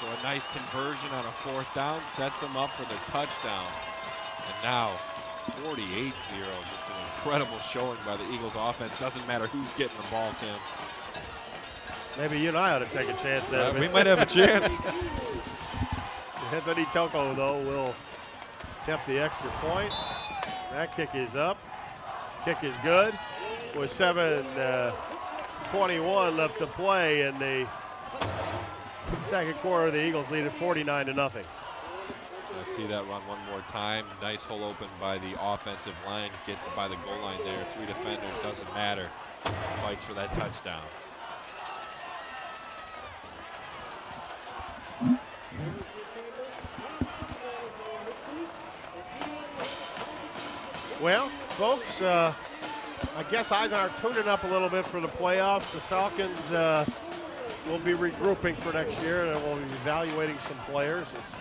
So a nice conversion on a 4th down sets them up for the touchdown. And now 48-0, just an incredible showing by the Eagles offense. Doesn't matter who's getting the ball, Tim. Maybe you and I ought to take a chance at it. We might have a chance. Anthony Toko, though, will attempt the extra point. That kick is up. Kick is good. With 7:21 left to play in the second quarter, the Eagles lead at 49-0. I see that run one more time. Nice hole open by the offensive line. Gets it by the goal line there. 3 defenders, doesn't matter. Fights for that touchdown. Well, folks, I guess Eisenhower tuning up a little bit for the playoffs. The Falcons will be regrouping for next year, and we'll be evaluating some players. It's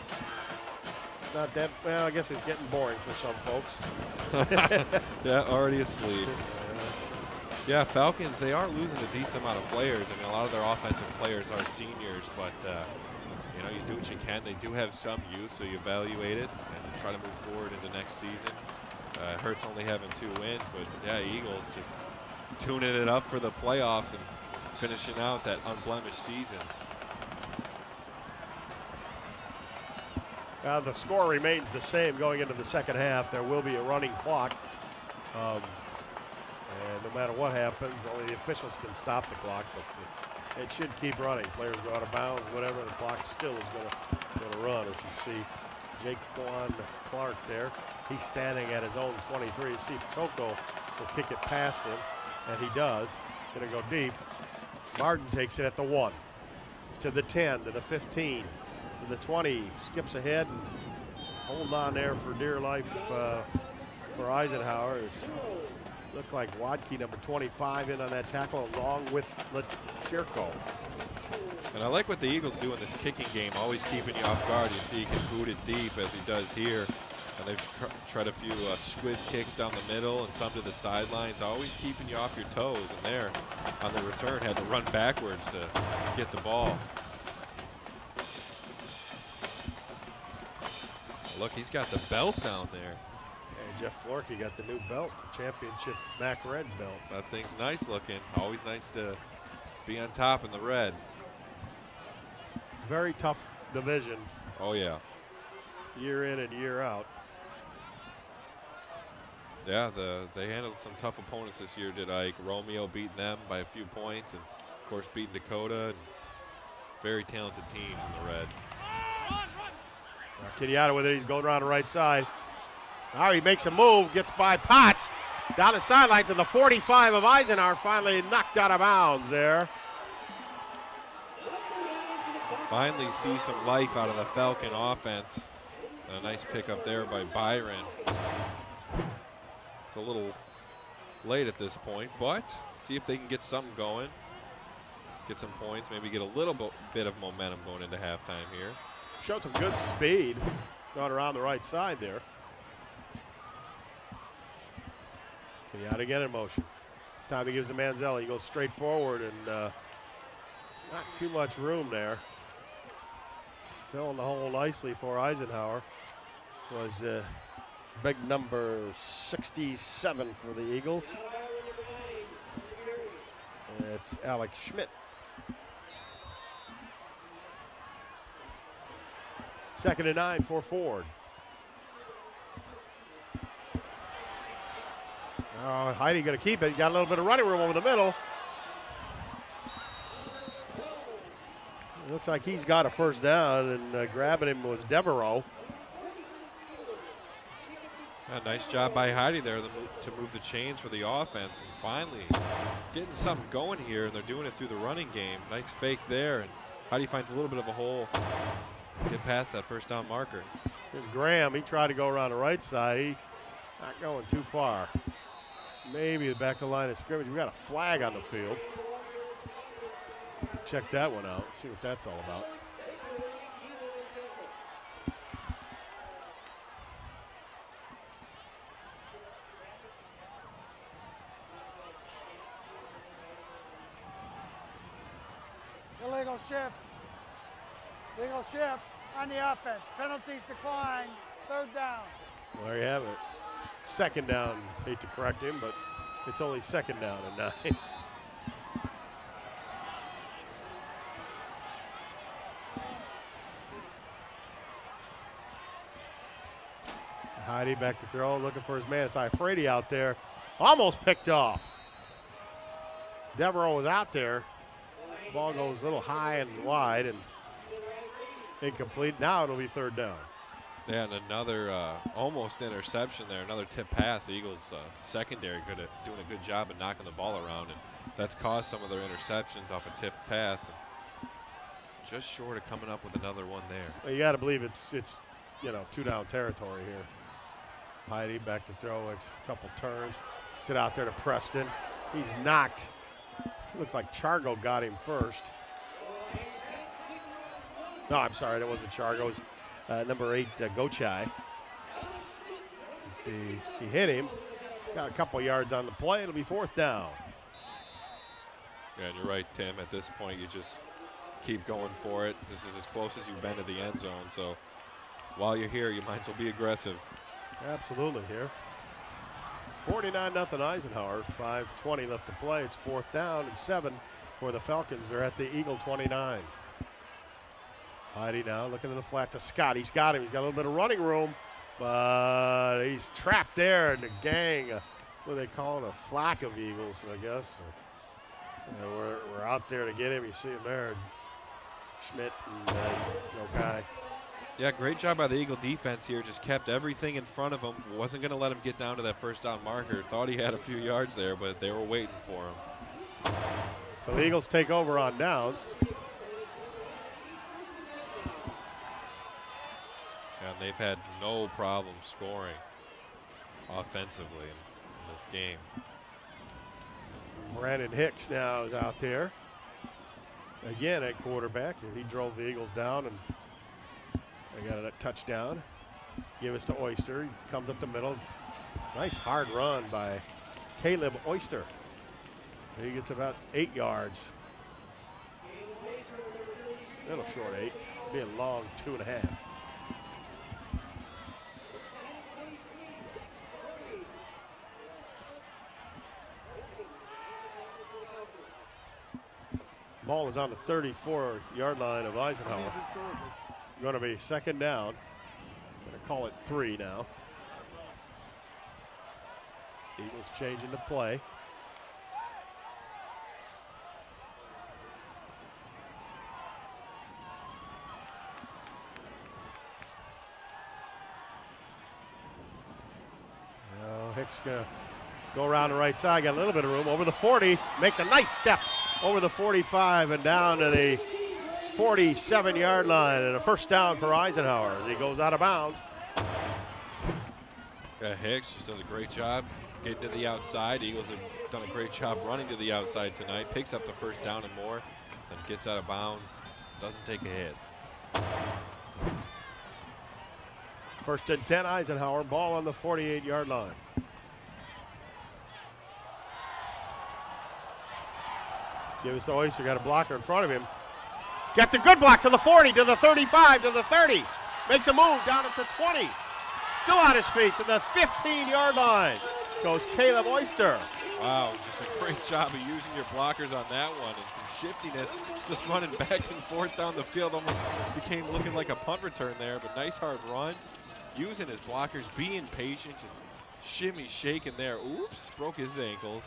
not that, well, I guess it's getting boring for some folks. Yeah, already asleep. Yeah, Falcons, they are losing a decent amount of players. I mean, a lot of their offensive players are seniors, but, you know, you do what you can. They do have some youth, so you evaluate it and try to move forward into next season. Hurts only having 2 wins, but, yeah, Eagles just tuning it up for the playoffs and finishing out that unblemished season. The score remains the same going into the second half. There will be a running clock. And no matter what happens, only the officials can stop the clock, but it should keep running. Players go out of bounds, whatever, the clock still is going to run. As you see, Jaquan Clark there. He's standing at his own 23. You see Toko will kick it past him. And he does. Going to go deep. Martin takes it at the 1, to the 10, to the 15, to the 20. Skips ahead and hold on there for dear life for Eisenhower. Looked like Wadke, number 25, in on that tackle along with Lechirko. And I like what the Eagles do in this kicking game, always keeping you off guard. You see he can boot it deep as he does here. And they've tried a few squid kicks down the middle and some to the sidelines, always keeping you off your toes. And there, on the return, had to run backwards to get the ball. Look, he's got the belt down there. Hey, Jeff Florkey got the new belt, championship MAC red belt. That thing's nice looking. Always nice to be on top in the red. Very tough division. Oh, yeah. Year in and year out. Yeah, they handled some tough opponents this year, did Ike. Romeo beating them by a few points, and of course beating Dakota. And very talented teams in the red. Kenyatta with it, he's going around the right side. Now he makes a move, gets by Potts. Down the sideline to the 45 of Eisenhower, finally knocked out of bounds there. Finally see some life out of the Falcon offense. And a nice pickup there by Byron. It's a little late at this point, but see if they can get something going. Get some points, maybe get a little bit of momentum going into halftime here. Showed some good speed going around the right side there. Kenyatta again in motion. Time he gives to Manzelli. He goes straight forward and not too much room there. Filling the hole nicely for Eisenhower was big number 67 for the Eagles. And it's Alex Schmidt. Second and 9 for Ford. Heidi going to keep it. Got a little bit of running room over the middle. It looks like he's got a first down, and grabbing him was Devereaux. A nice job by Heidi there to move the chains for the offense, and finally getting something going here, and they're doing it through the running game. Nice fake there, and Heidi finds a little bit of a hole. Get past that first down marker. Here's Graham. He tried to go around the right side. He's not going too far. Maybe the back of the line of scrimmage. We got a flag on the field. Check that one out. See what that's all about. Illegal shift. Illegal shift on the offense. Penalties decline. Third down. Well, there you have it. Second down. Hate to correct him, but it's only second down and 9. Heidi back to throw, looking for his man. It's Ifredi out there. Almost picked off. Devereaux was out there. Ball goes a little high and wide and incomplete. Now it'll be third down. Yeah, and another almost interception there. Another tip pass. The Eagles secondary doing a good job of knocking the ball around, and that's caused some of their interceptions off a tip pass. And just short of coming up with another one there. Well, you got to believe it's 2 down territory here. Heidi back to throw. A couple turns. Gets it out there to Preston. He's knocked. Looks like Chargo got him first. No, I'm sorry, that wasn't Chargo. It was number 8, Gochai. He hit him. Got a couple yards on the play. It'll be fourth down. Yeah, and you're right, Tim. At this point, you just keep going for it. This is as close as you've been to the end zone. So while you're here, you might as well be aggressive. Absolutely here. 49-0 Eisenhower. 5:20 left to play. It's fourth down and 7 for the Falcons. They're at the Eagle 29. Heidi now looking in the flat to Scott. He's got him. He's got a little bit of running room, but he's trapped there in the gang. What do they call it? A flock of Eagles, I guess. We're out there to get him. You see him there. Schmidt and Okai. Yeah, great job by the Eagle defense here. Just kept everything in front of him. Wasn't going to let him get down to that first down marker. Thought he had a few yards there, but they were waiting for him. So the Eagles take over on downs. And they've had no problem scoring offensively in this game. Brandon Hicks now is out there. Again at quarterback. He drove the Eagles down and they got a touchdown. Give us to Oyster. He comes up the middle. Nice hard run by Caleb Oyster. He gets about 8 yards. Little short 8. Be a long 2.5. Ball is on the 34-yard line of Eisenhower. Going to be second down. Going to call it 3 now. Eagles changing the play. Now Hicks going to go around the right side. Got a little bit of room over the 40. Makes a nice step over the 45 and down to the 47-yard line, and a first down for Eisenhower as he goes out of bounds. Yeah, Hicks just does a great job getting to the outside. Eagles have done a great job running to the outside tonight. Picks up the first down and more, then gets out of bounds. Doesn't take a hit. First and 10, Eisenhower. Ball on the 48-yard line. Give us to Oyster. Got a blocker in front of him. Gets a good block to the 40, to the 35, to the 30. Makes a move down at the 20. Still on his feet to the 15-yard line. Goes Caleb Oyster. Wow, just a great job of using your blockers on that one and some shiftiness. Just running back and forth down the field. Almost became looking like a punt return there, but nice hard run. Using his blockers, being patient, just shimmy shaking there. Oops, broke his ankles.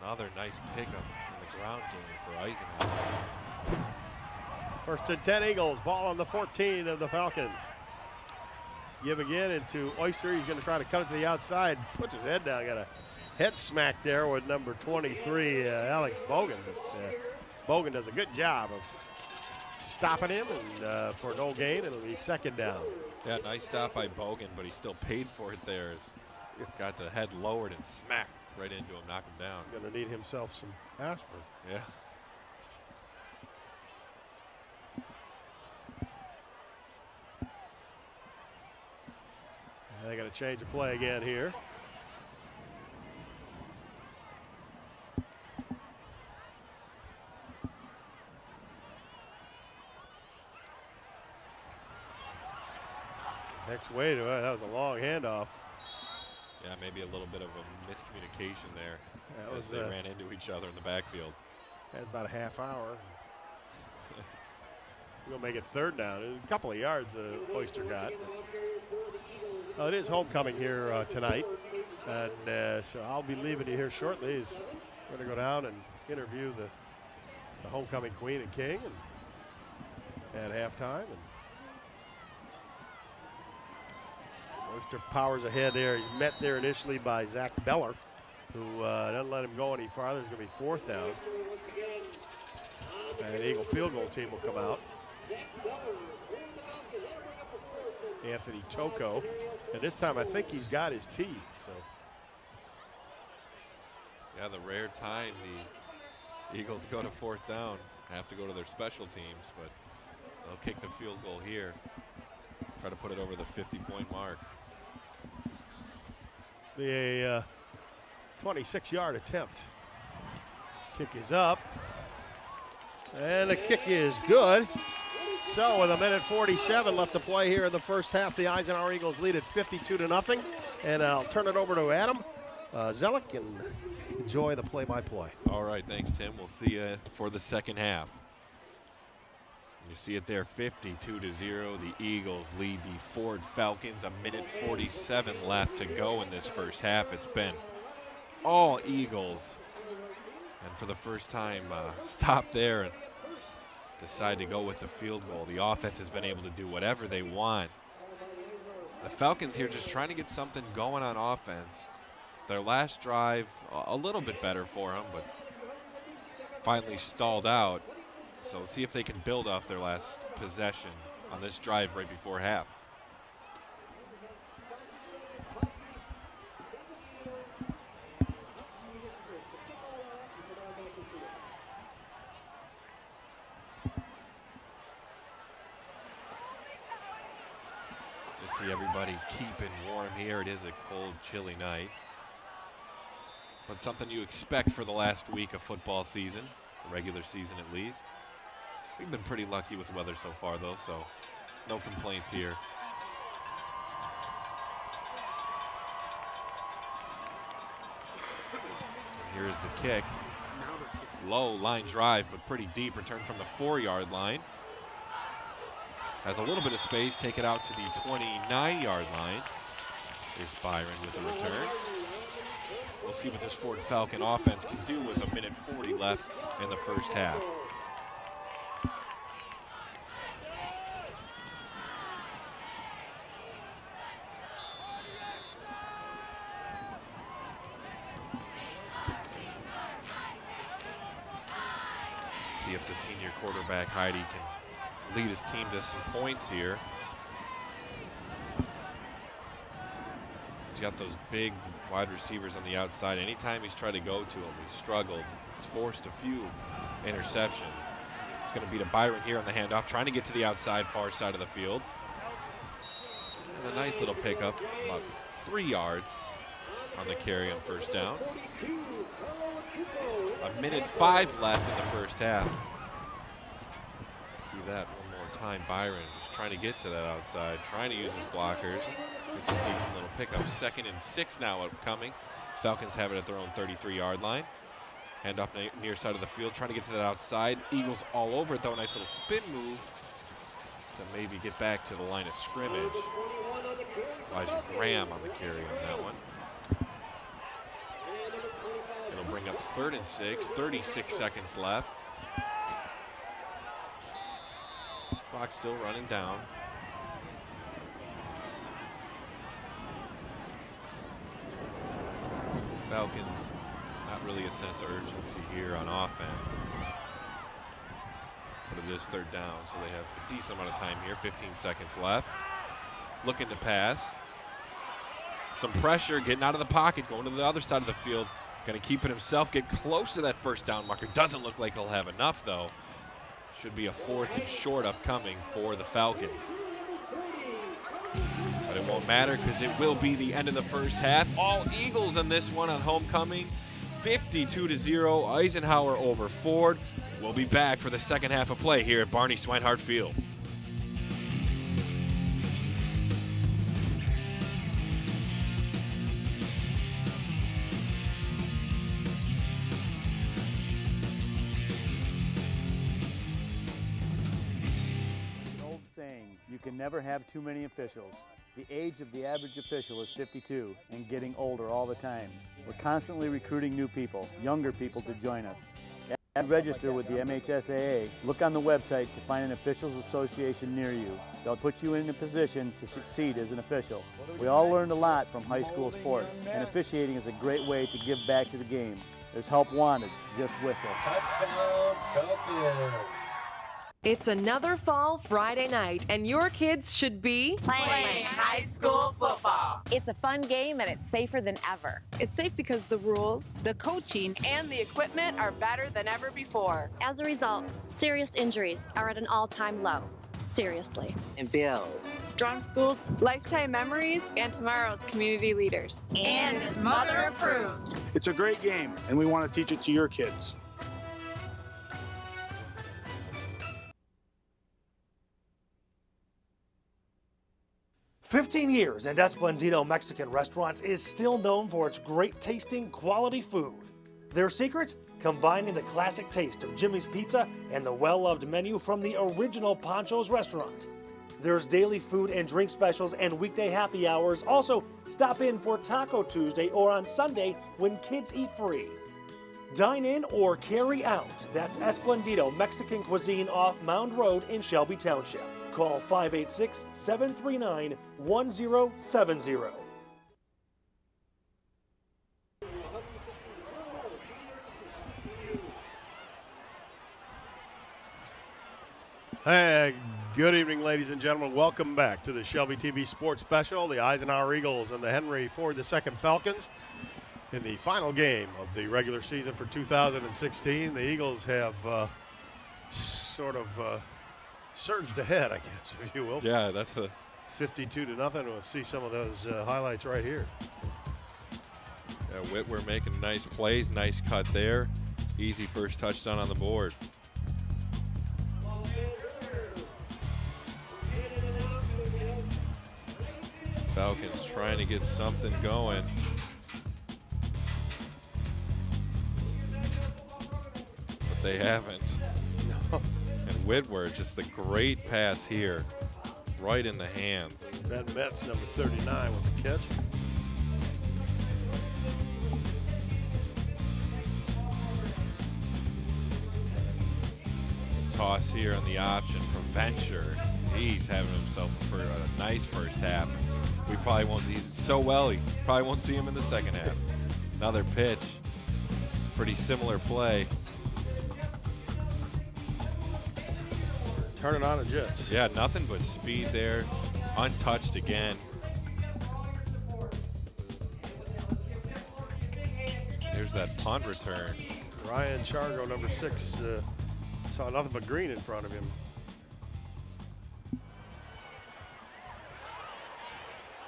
Another nice pickup in the ground game for Eisenhower. First and 10 Eagles. Ball on the 14 of the Falcons. Give again into Oyster. He's going to try to cut it to the outside. Puts his head down. Got a head smack there with number 23, Alex Bogan. But Bogan does a good job of stopping him, and for no gain, it'll be second down. Yeah, nice stop by Bogan, but he still paid for it there. Got the head lowered and smacked right into him, knock him down. Going to need himself some aspirin. Yeah. They got to change the play again here. Next way to it. That was a long handoff. Yeah, maybe a little bit of a miscommunication there. That was, as they ran into each other in the backfield. Had about a half hour. We'll make it third down. A couple of yards Oyster got. Well, it is homecoming here tonight. And so I'll be leaving you here shortly. We're going to go down and interview the homecoming queen and king and at halftime. And Oyster powers ahead there. He's met there initially by Zach Beller, who doesn't let him go any farther. It's going to be fourth down. And the Eagle field goal team will come out. Anthony Toko. And this time I think he's got his tee. So. Yeah, the rare time the Eagles go to fourth down. Have to go to their special teams, but they'll kick the field goal here. Try to put it over the 50-point mark. The 26-yard attempt. Kick is up. And the kick is good. So with 1:47 left to play here in the first half, the Eisenhower Eagles lead at 52-0. And I'll turn it over to Adam Zellick and enjoy the play-by-play. All right, thanks, Tim. We'll see you for the second half. You see it there, 52-0. The Eagles lead the Ford Falcons. 1:47 left to go in this first half. It's been all Eagles. And for the first time, stop there. And decide to go with the field goal. The offense has been able to do whatever they want. The Falcons here just trying to get something going on offense. Their last drive, a little bit better for them, but finally stalled out. So let's see if they can build off their last possession on this drive right before half. See everybody keeping warm here. It is a cold, chilly night, but something you expect for the last week of football season, the regular season at least. We've been pretty lucky with weather so far, though, so no complaints here. And here's the kick. Low line drive, but pretty deep. Return from the 4-yard line. Has a little bit of space, take it out to the 29-yard line. Here's Byron with the return. We'll see what this Ford Falcon offense can do with 1:40 left in the first half. See if the senior quarterback, Heidi, can lead his team to some points here. He's got those big wide receivers on the outside. Anytime he's tried to go to him, he's struggled. He's forced a few interceptions. It's going to be to Byron here on the handoff, trying to get to the outside, far side of the field. And a nice little pickup, about 3 yards on the carry on first down. 1:05 left in the first half. See that one more time. Byron just trying to get to that outside, trying to use his blockers. It's a decent little pickup. 2nd and 6 now upcoming. Falcons have it at their own 33-yard line. Handoff near side of the field, trying to get to that outside. Eagles all over it, though. Nice little spin move to maybe get back to the line of scrimmage. Elijah Graham on the carry on that one. It'll bring up 3rd and 6, 36 seconds left. Clock still running down. Falcons, not really a sense of urgency here on offense. But it is 3rd down, so they have a decent amount of time here. 15 seconds left. Looking to pass. Some pressure, getting out of the pocket, going to the other side of the field. Going to keep it himself, get close to that first down marker. Doesn't look like he'll have enough, though. Should be a 4th and short upcoming for the Falcons. But it won't matter because it will be the end of the first half. All Eagles in this one on homecoming. 52-0, Eisenhower over Ford. We'll be back for the second half of play here at Barney Swinehart Field. You can never have too many officials. The age of the average official is 52 and getting older all the time. We're constantly recruiting new people, younger people to join us. And register with the MHSAA. Look on the website to find an officials association near you. They'll put you in a position to succeed as an official. We all learned a lot from high school sports, and officiating is a great way to give back to the game. There's help wanted, just whistle. Touchdown, Falcons. It's another fall Friday night, and your kids should be playing high school football. It's a fun game, and it's safer than ever. It's safe because the rules, the coaching, and the equipment are better than ever before. As a result, serious injuries are at an all-time low. Seriously. And builds strong schools, lifetime memories, and tomorrow's community leaders. And it's mother approved. It's a great game, and we want to teach it to your kids. "15 years and Esplendito Mexican Restaurant is still known for its great tasting, quality food. Their secret? Combining the classic taste of Jimmy's Pizza and the well-loved menu from the original Pancho's restaurant. There's daily food and drink specials and weekday happy hours. Also, stop in for Taco Tuesday or on Sunday when kids eat free. Dine in or carry out. That's Esplendido Mexican Cuisine off Mound Road in Shelby Township. Call 586-739-1070. Hey, good evening, ladies and gentlemen. Welcome back to the Shelby TV Sports Special. The Eisenhower Eagles and the Henry Ford II Falcons in the final game of the regular season for 2016. The Eagles have surged ahead, I guess, if you will. Yeah, that's a 52-0. We'll see some of those highlights right here. Whitwer making nice plays, nice cut there. Easy first touchdown on the board. Falcons trying to get something going. But they haven't. No. And Whitwer, just a great pass here, right in the hands. Ben Metz, number 39, with the catch. Toss here on the option from Venture. He's having himself a nice first half. We probably won't. He's so well. He probably won't see him in the second half. Another pitch. Pretty similar play. Turn it on and Jets. Yeah, nothing but speed there. Untouched again. There's that punt return. Ryan Chargo, number 6, saw nothing but green in front of him.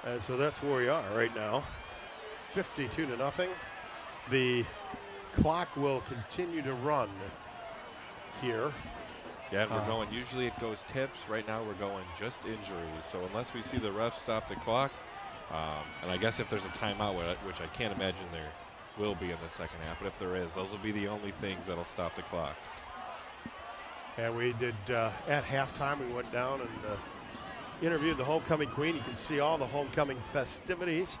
And so that's where we are right now, 52-0. The clock will continue to run here. Yeah, and we're going, usually it goes tips. Right now we're going just injuries. So unless we see the ref stop the clock, and I guess if there's a timeout, which I can't imagine there will be in the second half, but if there is, those will be the only things that'll stop the clock. And we did, at halftime, we went down and interviewed the homecoming queen. You can see all the homecoming festivities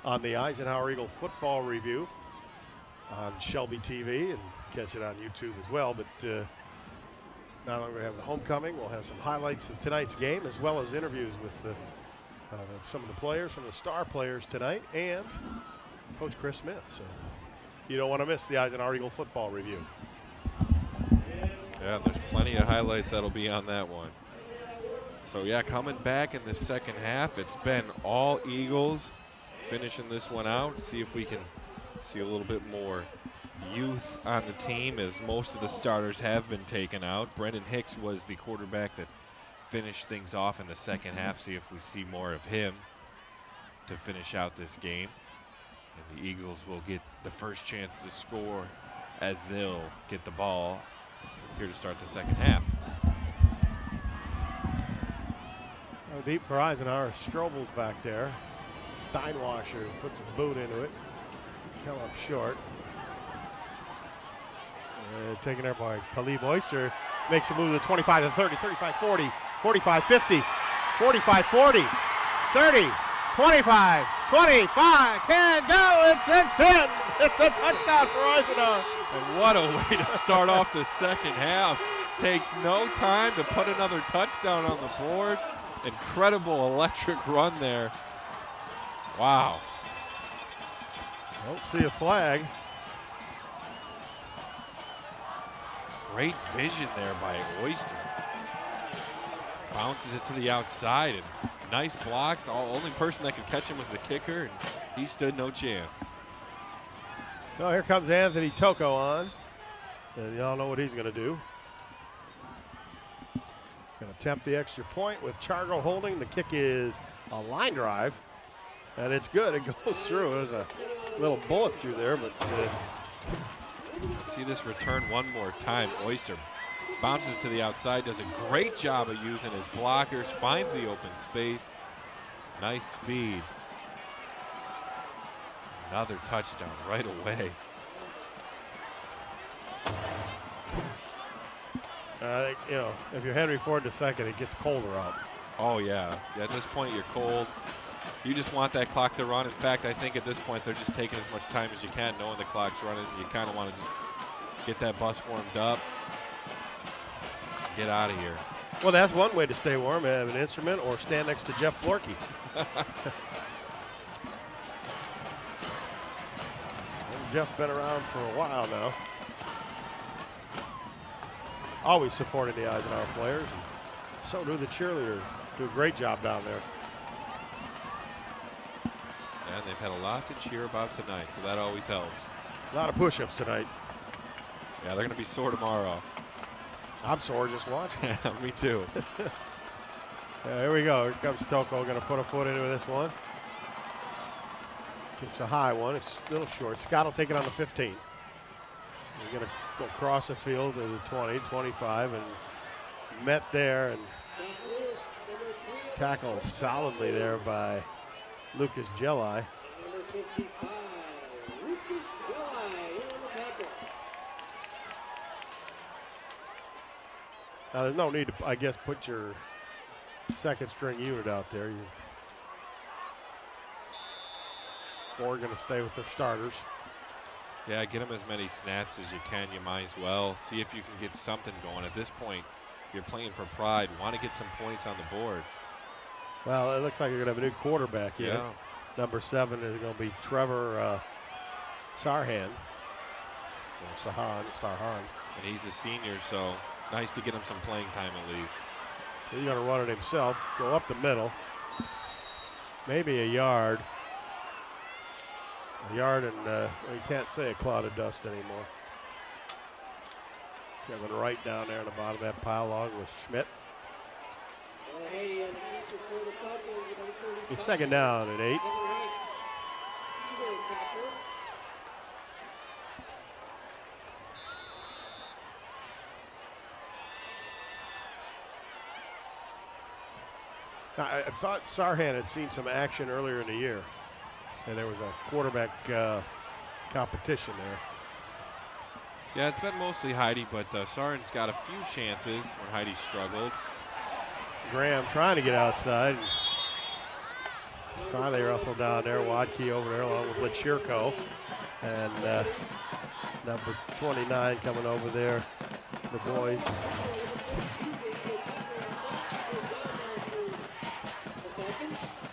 on the Eisenhower Eagle Football Review on Shelby TV, and catch it on YouTube as well. But not only do we have the homecoming, we'll have some highlights of tonight's game, as well as interviews with some of the players, some of the star players tonight, and Coach Chris Smith. So you don't want to miss the Eisenhower Eagle Football Review. Yeah, there's plenty of highlights that'll be on that one. So yeah, coming back in the second half, it's been all Eagles finishing this one out. See if we can see a little bit more youth on the team, as most of the starters have been taken out. Brendan Hicks was the quarterback that finished things off in the second half. See if we see more of him to finish out this game. And the Eagles will get the first chance to score, as they'll get the ball here to start the second half. Deep for Eisenhower. Strobel's back there. Steinwasser puts a boot into it. Come up short. Taken there by Khalib Oyster. Makes a move to the 25 to 30, 35 40, 45 50, 45 40, 30, 25, 25, 10, go, it's in. It's a touchdown for Eisenhower. And what a way to start off the second half. Takes no time to put another touchdown on the board. Incredible electric run there. Wow. Don't see a flag. Great vision there by Oyster. Bounces it to the outside, and nice blocks. Only person that could catch him was the kicker, and he stood no chance. So here comes Anthony Toko on. And y'all know what he's going to do. Going to attempt the extra point with Chargo holding. The kick is a line drive, and it's good. It goes through. There's a little bullet through there, but see this return one more time. Oyster bounces to the outside, does a great job of using his blockers, finds the open space. Nice speed. Another touchdown right away. I think, if you're Henry Ford II, it gets colder out. Oh, yeah. At this point, you're cold. You just want that clock to run. In fact, I think at this point they're just taking as much time as you can, knowing the clock's running. You kind of want to just get that bus warmed up, get out of here. Well, that's one way to stay warm, have an instrument or stand next to Jeff Florkey. Jeff been around for a while now. Always supporting the Eisenhower players. And so do the cheerleaders. Do a great job down there. And they've had a lot to cheer about tonight, so that always helps. A lot of push-ups tonight. Yeah, they're going to be sore tomorrow. I'm sore just watching. Me too. Here we go. Here comes Toko. Going to put a foot into this one. It's a high one. It's still short. Scott will take it on the 15. He's going to go across the field to the 20, 25, and met there and tackled solidly there by Lucas Jelai. Now, there's no need to, I guess, put your second string unit out there. Four going to stay with their starters. Yeah, get them as many snaps as you can. You might as well see if you can get something going. At this point, you're playing for pride. Want to get some points on the board. Well, it looks like you're going to have a new quarterback here. Yeah. Number 7 is going to be Trevor Sarhan. Or Sarhan. And he's a senior, so nice to get him some playing time at least. He's going to run it himself, go up the middle. Maybe a yard. A yard and you can't say a cloud of dust anymore. Kevin Wright down there in the bottom of that pile along with Schmidt. He's second down at 8. Now, I thought Sarhan had seen some action earlier in the year, and there was a quarterback competition there. Yeah, it's been mostly Heidi, but Sarhan's got a few chances when Heidi struggled. Graham trying to get outside. Finally Russell down there. Wadkey over there along with Lechirko. And number 29 coming over there. The boys.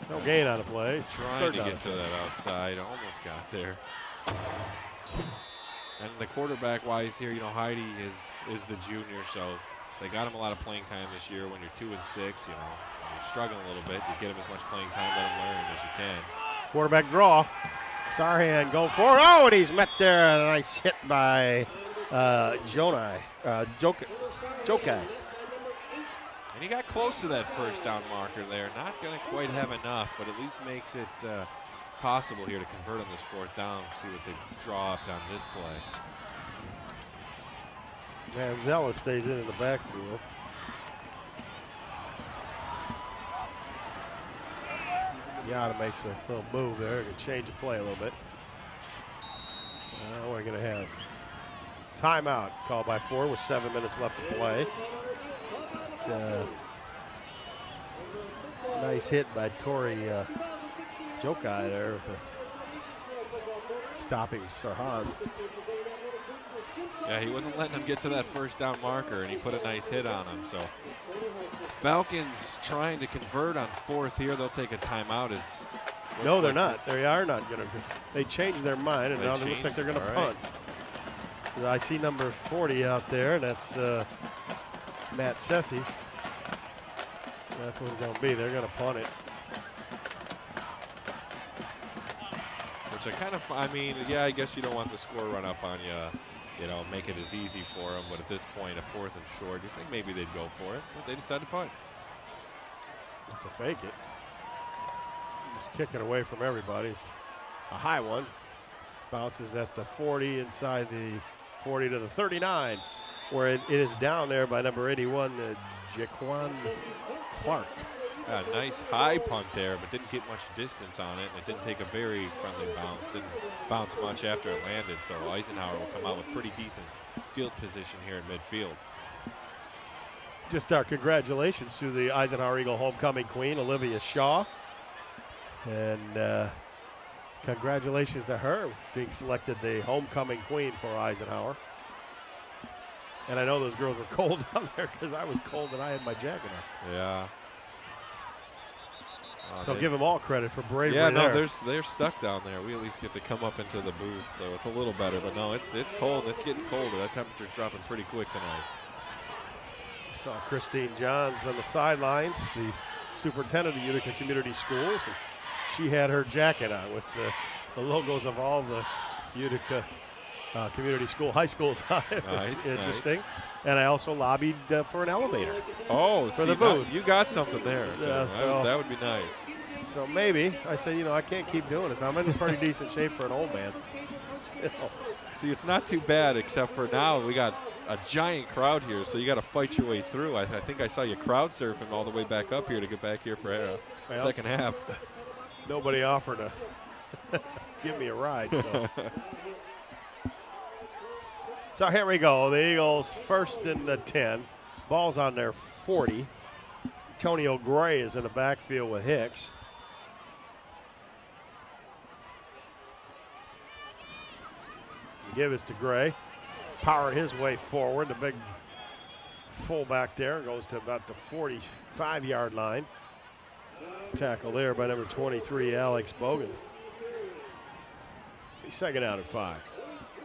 No gain on the play. Trying to get to that outside. Almost got there. And the quarterback-wise here, Heidi is the junior, so they got him a lot of playing time this year. When you're 2 and 6, you're struggling a little bit. You get him as much playing time, let him learn as you can. Quarterback draw. Sarhan going forward. Oh, and he's met there. A nice hit by Jokai. And he got close to that first down marker there. Not going to quite have enough, but at least makes it possible here to convert on this 4th down. See what they draw up on this play. Manzella stays in the backfield. Yada makes a little move there. Can change the play a little bit. Now we're going to have timeout called by 4 with 7 minutes left to play. Nice hit by Tori Jokai there with stopping Sarhan. Yeah, he wasn't letting him get to that first down marker, and he put a nice hit on him. So Falcons trying to convert on 4th here. They'll take a timeout. No, they're not. They are not going to. They changed their mind, and now it looks like they're going to punt. I see number 40 out there, and that's Matt Sessi. That's what it's going to be. They're going to punt it. Which I guess you don't want the score run up on you, make it as easy for them. But at this point, a 4th and short, you think maybe they'd go for it, but they decided to punt. It's a fake it. Just kick it away from everybody. It's a high one. Bounces at the 40, inside the 40 to the 39, where it is down there by number 81, Jaquan Clark. A nice high punt there, but didn't get much distance on it. And it didn't take a very friendly bounce. Didn't bounce much after it landed. So Eisenhower will come out with pretty decent field position here in midfield. Just our congratulations to the Eisenhower Eagle homecoming queen, Olivia Shaw. And congratulations to her being selected the homecoming queen for Eisenhower. And I know those girls were cold down there because I was cold and I had my jacket on. Yeah. So give them all credit for bravery. Yeah, no, there. they're stuck down there. We at least get to come up into the booth, so it's a little better. But no, it's cold and it's getting colder. That temperature's dropping pretty quick tonight. Saw Christine Johns on the sidelines, the superintendent of Utica Community Schools. And she had her jacket on with the logos of all the Utica community school, high schools on it. Nice, interesting. Nice. And I also lobbied for an elevator. Oh, for the booth. You got something there. So that would be nice. So maybe I said, I can't keep doing this. I'm in pretty decent shape for an old man. See, it's not too bad, except for now we got a giant crowd here, so you got to fight your way through. I think I saw you crowd surfing all the way back up here to get back here for second half. Nobody offered to give me a ride. So. So here we go. The Eagles first and the 10. Ball's on their 40. Antonio Gray is in the backfield with Hicks. Give it to Gray. Powering his way forward. The big fullback there goes to about the 45-yard line. Tackle there by number 23, Alex Bogan. He's second out at 5.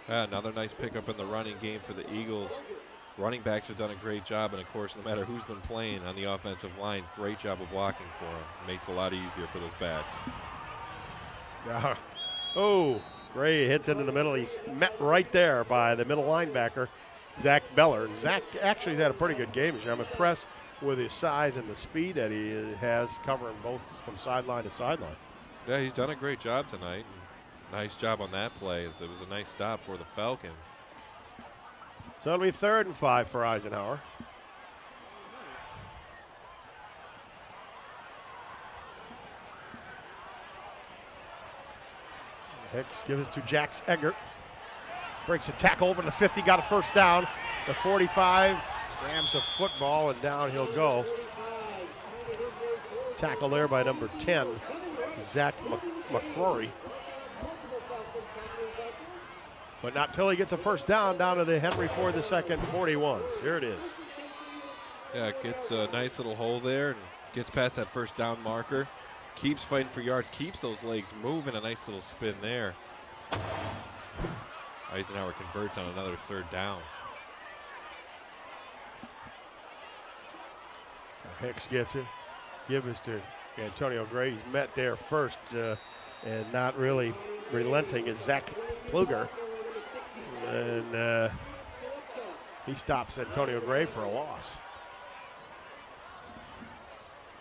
Another nice pickup in the running game for the Eagles. Running backs have done a great job, and of course, no matter who's been playing on the offensive line, great job of blocking for them. Makes it a lot easier for those backs. Yeah. Oh, Gray hits into the middle. He's met right there by the middle linebacker, Zach Beller. And Zach actually has had a pretty good game. I'm impressed with his size and the speed that he has covering both from sideline to sideline. Yeah, he's done a great job tonight. Nice job on that play. It was a nice stop for the Falcons. So it'll be 3rd and 5 for Eisenhower. Hicks gives it to Jax Eggert. Breaks a tackle over to the 50, got a first down. The 45 grabs a football and down he'll go. Tackle there by number 10, Zach McCrory. But not till he gets a first down to the Henry Ford II 41s. Here it is. Yeah, it gets a nice little hole there and gets past that first down marker. Keeps fighting for yards, keeps those legs moving. A nice little spin there. Eisenhower converts on another 3rd down. Hicks gets it. Gibbons to Antonio Gray. He's met there first and not really relenting is Zach Pluger. And he stops Antonio Gray for a loss.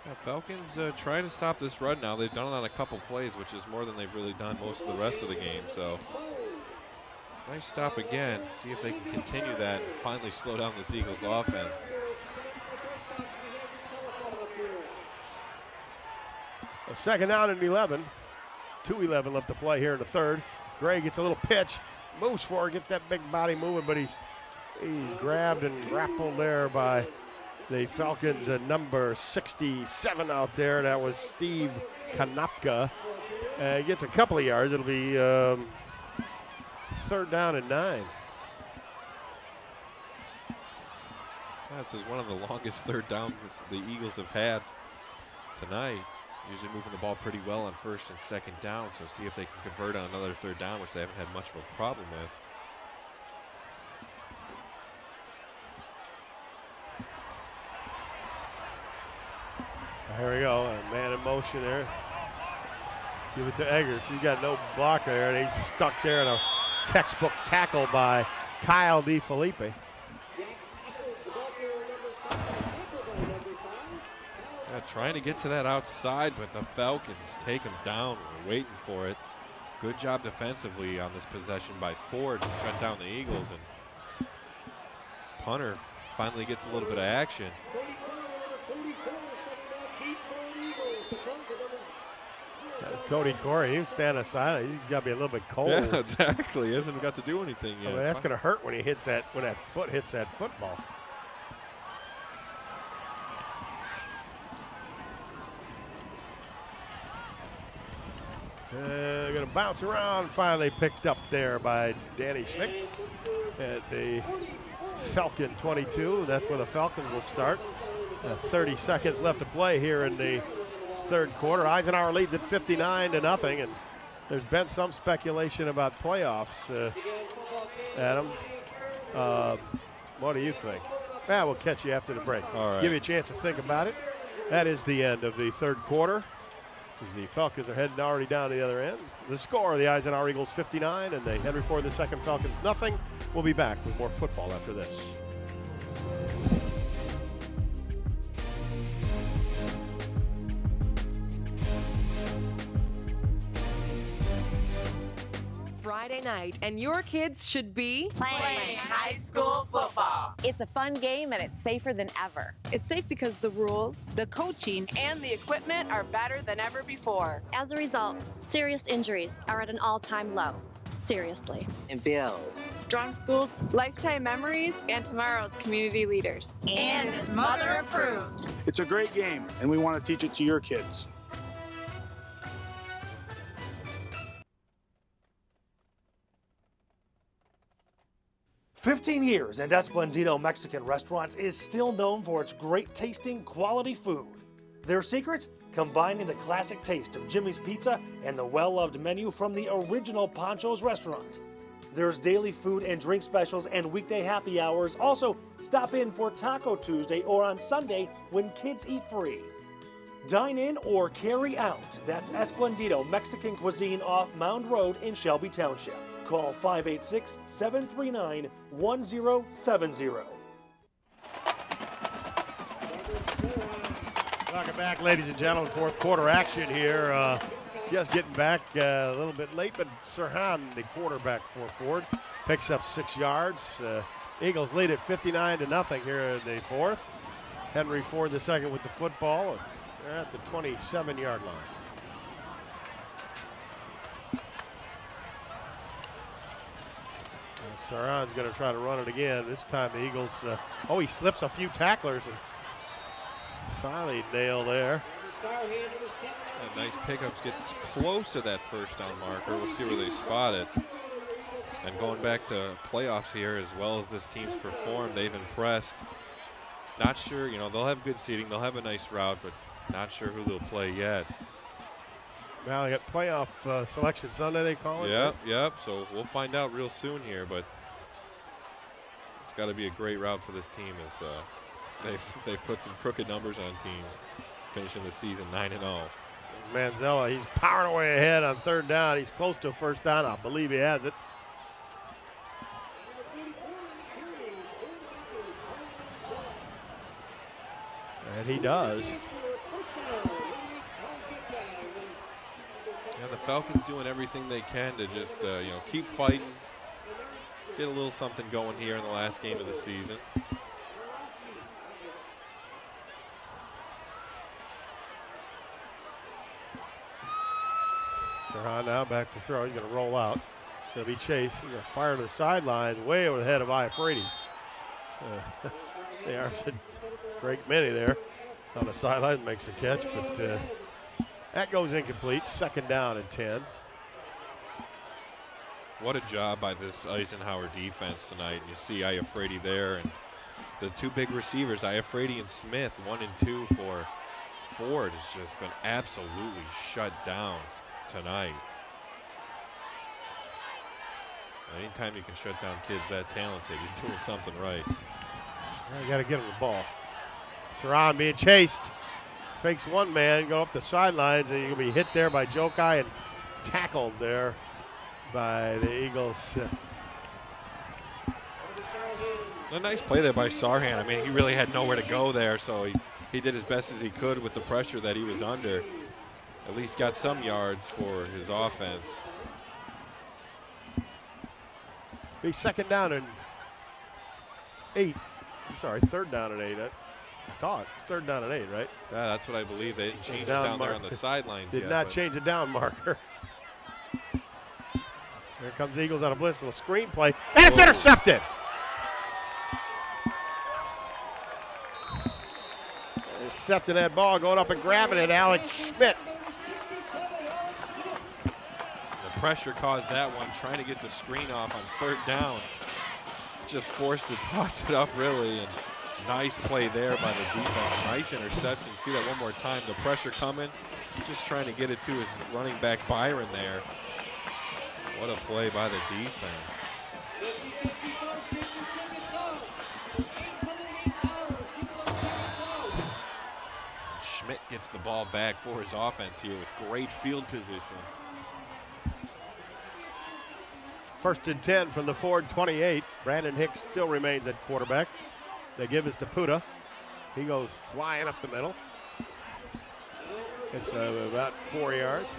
Yeah, Falcons trying to stop this run now. They've done it on a couple plays, which is more than they've really done most of the rest of the game. So nice stop again. See if they can continue that and finally slow down this Eagles offense. Well, 2nd down and 11. 2:11 left to play here in the 3rd. Gray gets a little pitch. Moves forward, get that big body moving, but he's grabbed and grappled there by the Falcons, number 67 out there. That was Steve Konopka. He gets a couple of yards. It'll be 3rd down and 9. This is one of the longest 3rd downs the Eagles have had tonight. Usually moving the ball pretty well on 1st and 2nd down, so see if they can convert on another 3rd down, which they haven't had much of a problem with. Here we go, a man in motion there. Give it to Eggers. He's got no blocker there, and he's stuck there in a textbook tackle by Kyle DeFelipe. Trying to get to that outside, but the Falcons take him down. We're waiting for it. Good job defensively on this possession by Ford to shut down the Eagles, and punter finally gets a little bit of action. Cody Corey, he was standing aside. He's got to be a little bit cold. Yeah, exactly. He hasn't got to do anything yet. I mean, that's going to hurt when he hits that, when that foot hits that football. Going to bounce around, finally picked up there by Danny Schmidt at the Falcon 22. That's where the Falcons will start. 30 seconds left to play here in the third quarter. Eisenhower leads at 59-0, and there's been some speculation about playoffs. Adam, what do you think? We'll catch you after the break. All right. Give you a chance to think about it. That is the end of the third quarter, as the Falcons are heading already down to the other end. The score of the Eisenhower Eagles 59 and the Henry Ford II Falcons nothing. We'll be back with more football after this. Friday night, and your kids should be playing high school football. It's a fun game and it's safer than ever. It's safe because the rules, the coaching, and the equipment are better than ever before. As a result, serious injuries are at an all-time low. Seriously. And builds Strong schools, lifetime memories, and tomorrow's community leaders. and it's mother approved. It's a great game, and we want to teach it to your kids. "15 years and Esplendito Mexican Restaurants is still known for its great tasting, quality food. Their secret? Combining the classic taste of Jimmy's Pizza and the well-loved menu from the original Pancho's restaurant. There's daily food and drink specials and weekday happy hours. Also, stop in for Taco Tuesday or on Sunday when kids eat free. Dine in or carry out. That's Esplendito Mexican Cuisine off Mound Road in Shelby Township. Call 586-739-1070. Welcome back, ladies and gentlemen. Fourth quarter action here. Just getting back a little bit late, but Sirhan, the quarterback for Ford, picks up 6 yards. Eagles lead at 59-0 here in the fourth. Henry Ford II with the football. They're at the 27-yard line. Sirhan's going to try to run it again. This time the Eagles, he slips a few tacklers and finally nailed there. A nice pickups, gets close to that first down marker. We'll see where they spot it. And going back to playoffs here, as well as this team's performed, they've impressed. Not sure, they'll have good seating. They'll have a nice route, but not sure who they'll play yet. Now they got playoff selection Sunday, they call it. Yep. So we'll find out real soon here, but it's got to be a great route for this team as they've put some crooked numbers on teams, finishing the season 9-0. Manzella, he's powering away ahead on third down. He's close to a first down. I believe he has it. And he does. Yeah, the Falcons doing everything they can to just keep fighting, get a little something going here in the last game of the season. Sirhan now back to throw. He's going to roll out. Going to be chased. He's going to fire to the sidelines, way over the head of Iafredi. They are Drake Minnie there on the sideline, makes a catch, but that goes incomplete. Second down and 10. What a job by this Eisenhower defense tonight. You see Iafredi there, and the two big receivers, Iafredi and Smith, 1 and 2 for Ford, has just been absolutely shut down tonight. Anytime you can shut down kids that talented, you're doing something right. You got to get him the ball. Sirhan being chased. Fakes one man, go up the sidelines, and you're going to be hit there by Jokai and tackled there by the Eagles. A nice play there by Sirhan. I mean, he really had nowhere to go there, so he did as best as he could with the pressure that he was under. At least got some yards for his offense. Be second down and 8. I'm sorry, third down and 8. I thought it's third down and 8, right? Yeah, that's what I believe. They didn't change it down there on the sidelines yet. Did not change the down marker. Here comes the Eagles on a blitz, little screen play, and it's intercepted. Intercepting that ball, going up and grabbing it, Alex Schmidt. pressure caused that one, trying to get the screen off on 3rd down. Just forced to toss it up, really, and nice play there by the defense. Nice interception. See that one more time. The pressure coming, just trying to get it to his running back Byron there. What a play by the defense. Schmidt gets the ball back for his offense here with great field position. 1st and 10 from the Ford 28. Brandon Hicks still remains at quarterback. They give us to Puda. He goes flying up the middle. It's about 4 yards.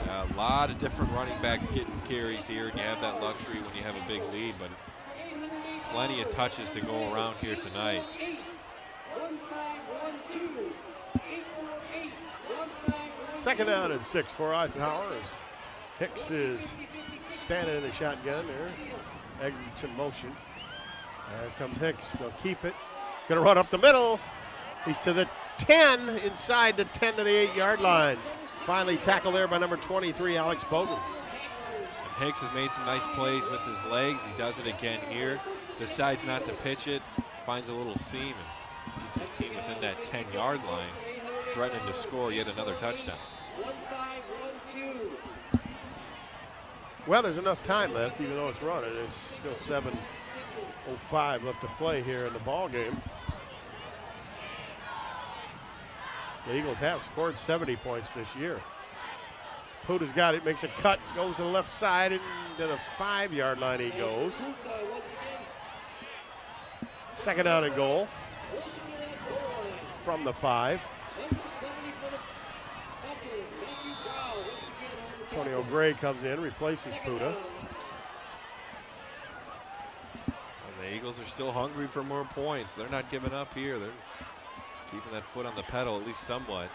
A lot of different running backs getting carries here, and you have that luxury when you have a big lead, but plenty of touches to go around here tonight. 2nd down and 6 for Eisenhower as Hicks is standing in the shotgun there. Eggerton motion. There comes Hicks. Going to keep it. Going to run up the middle. He's to the 10, inside the 10 to the 8-yard line. Finally tackled there by number 23, Alex Bowden. And Hicks has made some nice plays with his legs. He does it again here. Decides not to pitch it. Finds a little seam and gets his team within that 10-yard line, threatening to score yet another touchdown. Well, there's enough time left, even though it's running. There's still 7:05 left to play here in the ball game. The Eagles have scored 70 points this year. Puda's got it, makes a cut, goes to the left side, and to the 5-yard line he goes. 2nd down and goal from the 5. Antonio Gray comes in, replaces Puda. And the Eagles are still hungry for more points. They're not giving up here. They're keeping that foot on the pedal at least somewhat.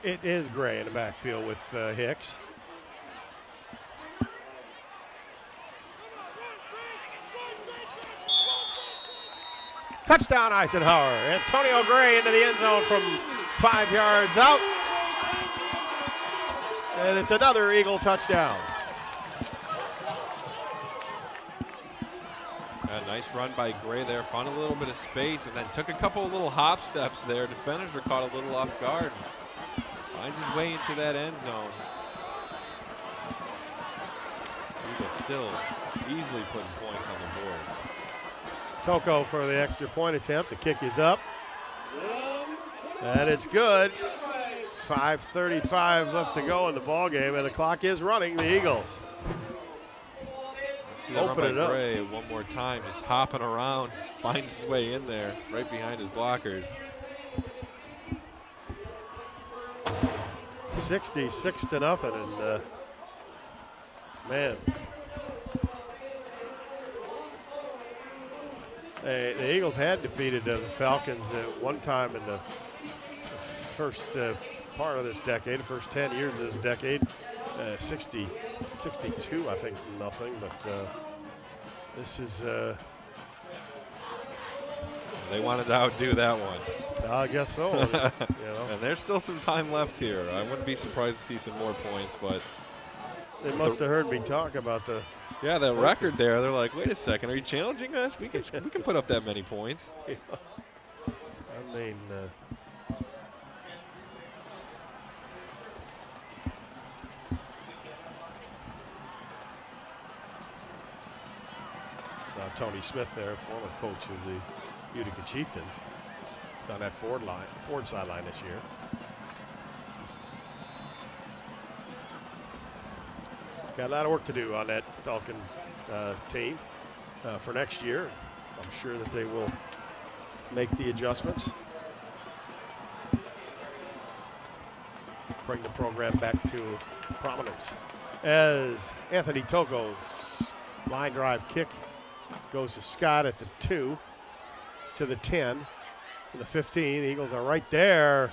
It is Gray in the backfield with Hicks. Touchdown Eisenhower. Antonio Gray into the end zone from 5 yards out. And it's another Eagle touchdown. A nice run by Gray there. Found a little bit of space and then took a couple of little hop steps there. Defenders were caught a little off guard. Finds his way into that end zone. Eagles still easily putting points on the board. Toko for the extra point attempt. The kick is up. And it's good. 5:35 left to go in the ball game, and the clock is running. The Eagles see that open it up. Gray one more time, just hopping around, finds his way in there, right behind his blockers. 66-0, and man. The Eagles had defeated the Falcons at one time in the first part of this decade, the first 10 years of this decade. 62, I think, nothing. But this is. They wanted to outdo that one. I guess so. You know. And there's still some time left here. I wouldn't be surprised to see some more points, but they must have heard me talk about the. Yeah, the record there. They're like, wait a second, are you challenging us? We can put up that many points. Yeah. I mean, Tony Smith there, former coach of the Utica Chieftains, on that Ford sideline this year. Got a lot of work to do on that Falcon team for next year. I'm sure that they will make the adjustments, bring the program back to prominence. As Anthony Toko's line drive kick goes to Scott at the 2, to the 10, to the 15. The Eagles are right there.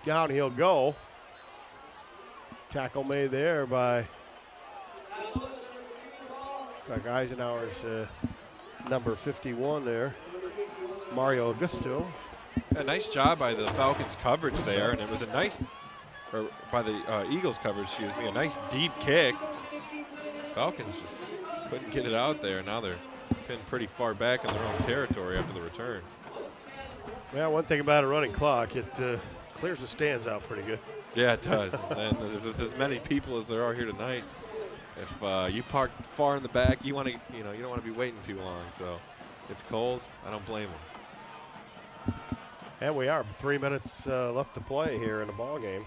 Down he'll go. Tackle made there by Eisenhower's number 51 there, Mario Augusto. A nice job by the Falcons coverage there, and it was a nice, or by the Eagles coverage, excuse me, a nice deep kick. Falcons just couldn't get it out there. Now they're pinned pretty far back in their own territory after the return. Yeah, one thing about a running clock, it clears the stands out pretty good. Yeah, it does. And with as many people as there are here tonight, if you park far in the back, you want to, you don't want to be waiting too long. So it's cold. I don't blame them. And we are 3 minutes left to play here in the ball game.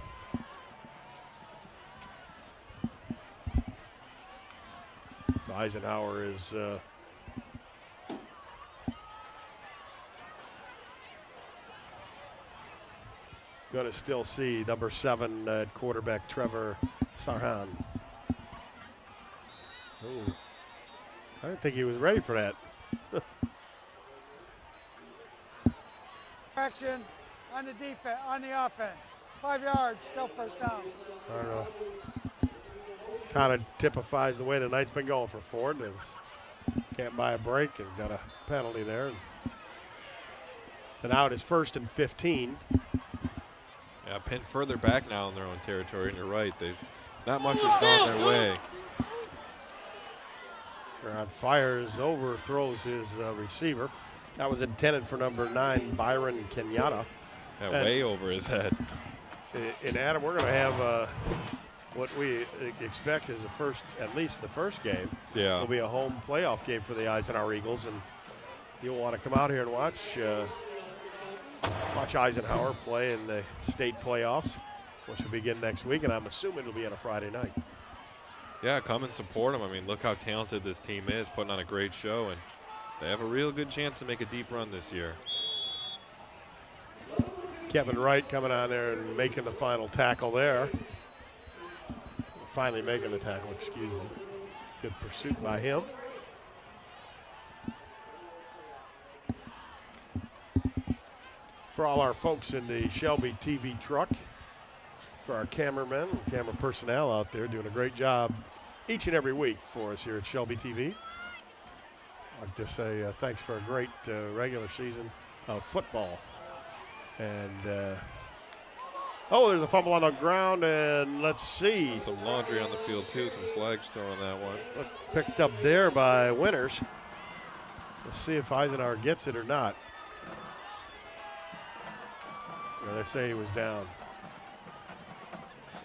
Eisenhower is going to still see number 7 at quarterback Trevor Sarhan. Ooh. I didn't think he was ready for that. Action on the defense, on the offense. 5 yards, still first down. I don't know. Kind of typifies the way the night's been going for Ford. Can't buy a break and got a penalty there. So now it is 1st and 15. Yeah, pinned further back now in their own territory, and you're right. Not much has gone their way. Ron fires, overthrows his receiver. That was intended for number 9, Byron Kenyatta. Yeah, way over his head. And Adam, we're going to have what we expect is at least the first game. Yeah. It'll be a home playoff game for the Eisenhower Eagles, and you'll want to come out here and watch Eisenhower play in the state playoffs, which will begin next week, and I'm assuming it'll be on a Friday night. Yeah, come and support them. I mean, look how talented this team is, putting on a great show, and they have a real good chance to make a deep run this year. Kevin Wright coming on there and making the final tackle there. Finally making the tackle, excuse me. Good pursuit by him. For all our folks in the Shelby TV truck, for our cameramen and camera personnel out there doing a great job each and every week for us here at Shelby TV. I'd like to say thanks for a great regular season of football. And, there's a fumble on the ground, and let's see. Some laundry on the field, too. Some flags thrown on that one. Picked up there by Winters. Let's see if Eisenhower gets it or not. They say he was down.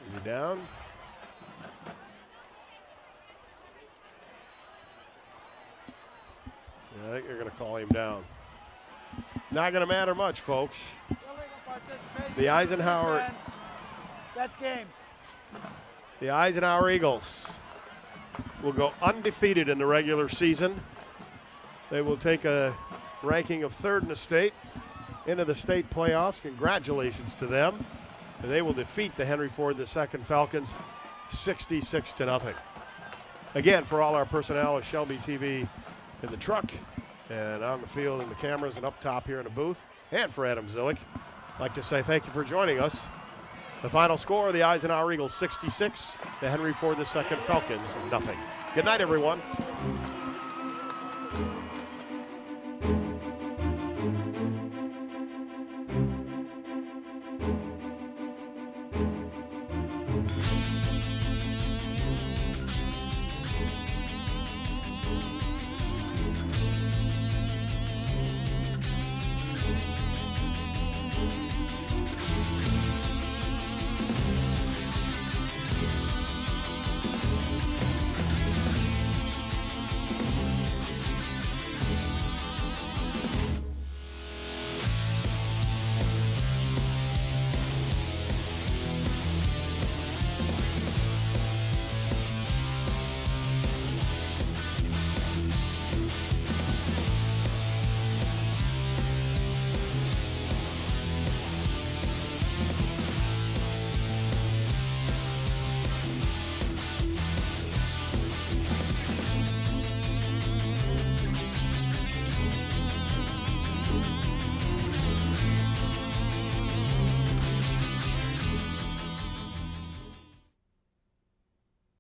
Is he down? Yeah, I think you're going to call him down. Not going to matter much, folks. The Eisenhower. That's game. The Eisenhower Eagles will go undefeated in the regular season. They will take a ranking of 3rd in the state into the state playoffs. Congratulations to them. And they will defeat the Henry Ford II Falcons 66-0. Again, for all our personnel at Shelby TV in the truck and on the field in the cameras and up top here in the booth, and for Adam Zillick, I'd like to say thank you for joining us. The final score, the Eisenhower Eagles 66, the Henry Ford II Falcons 0. Good night, everyone.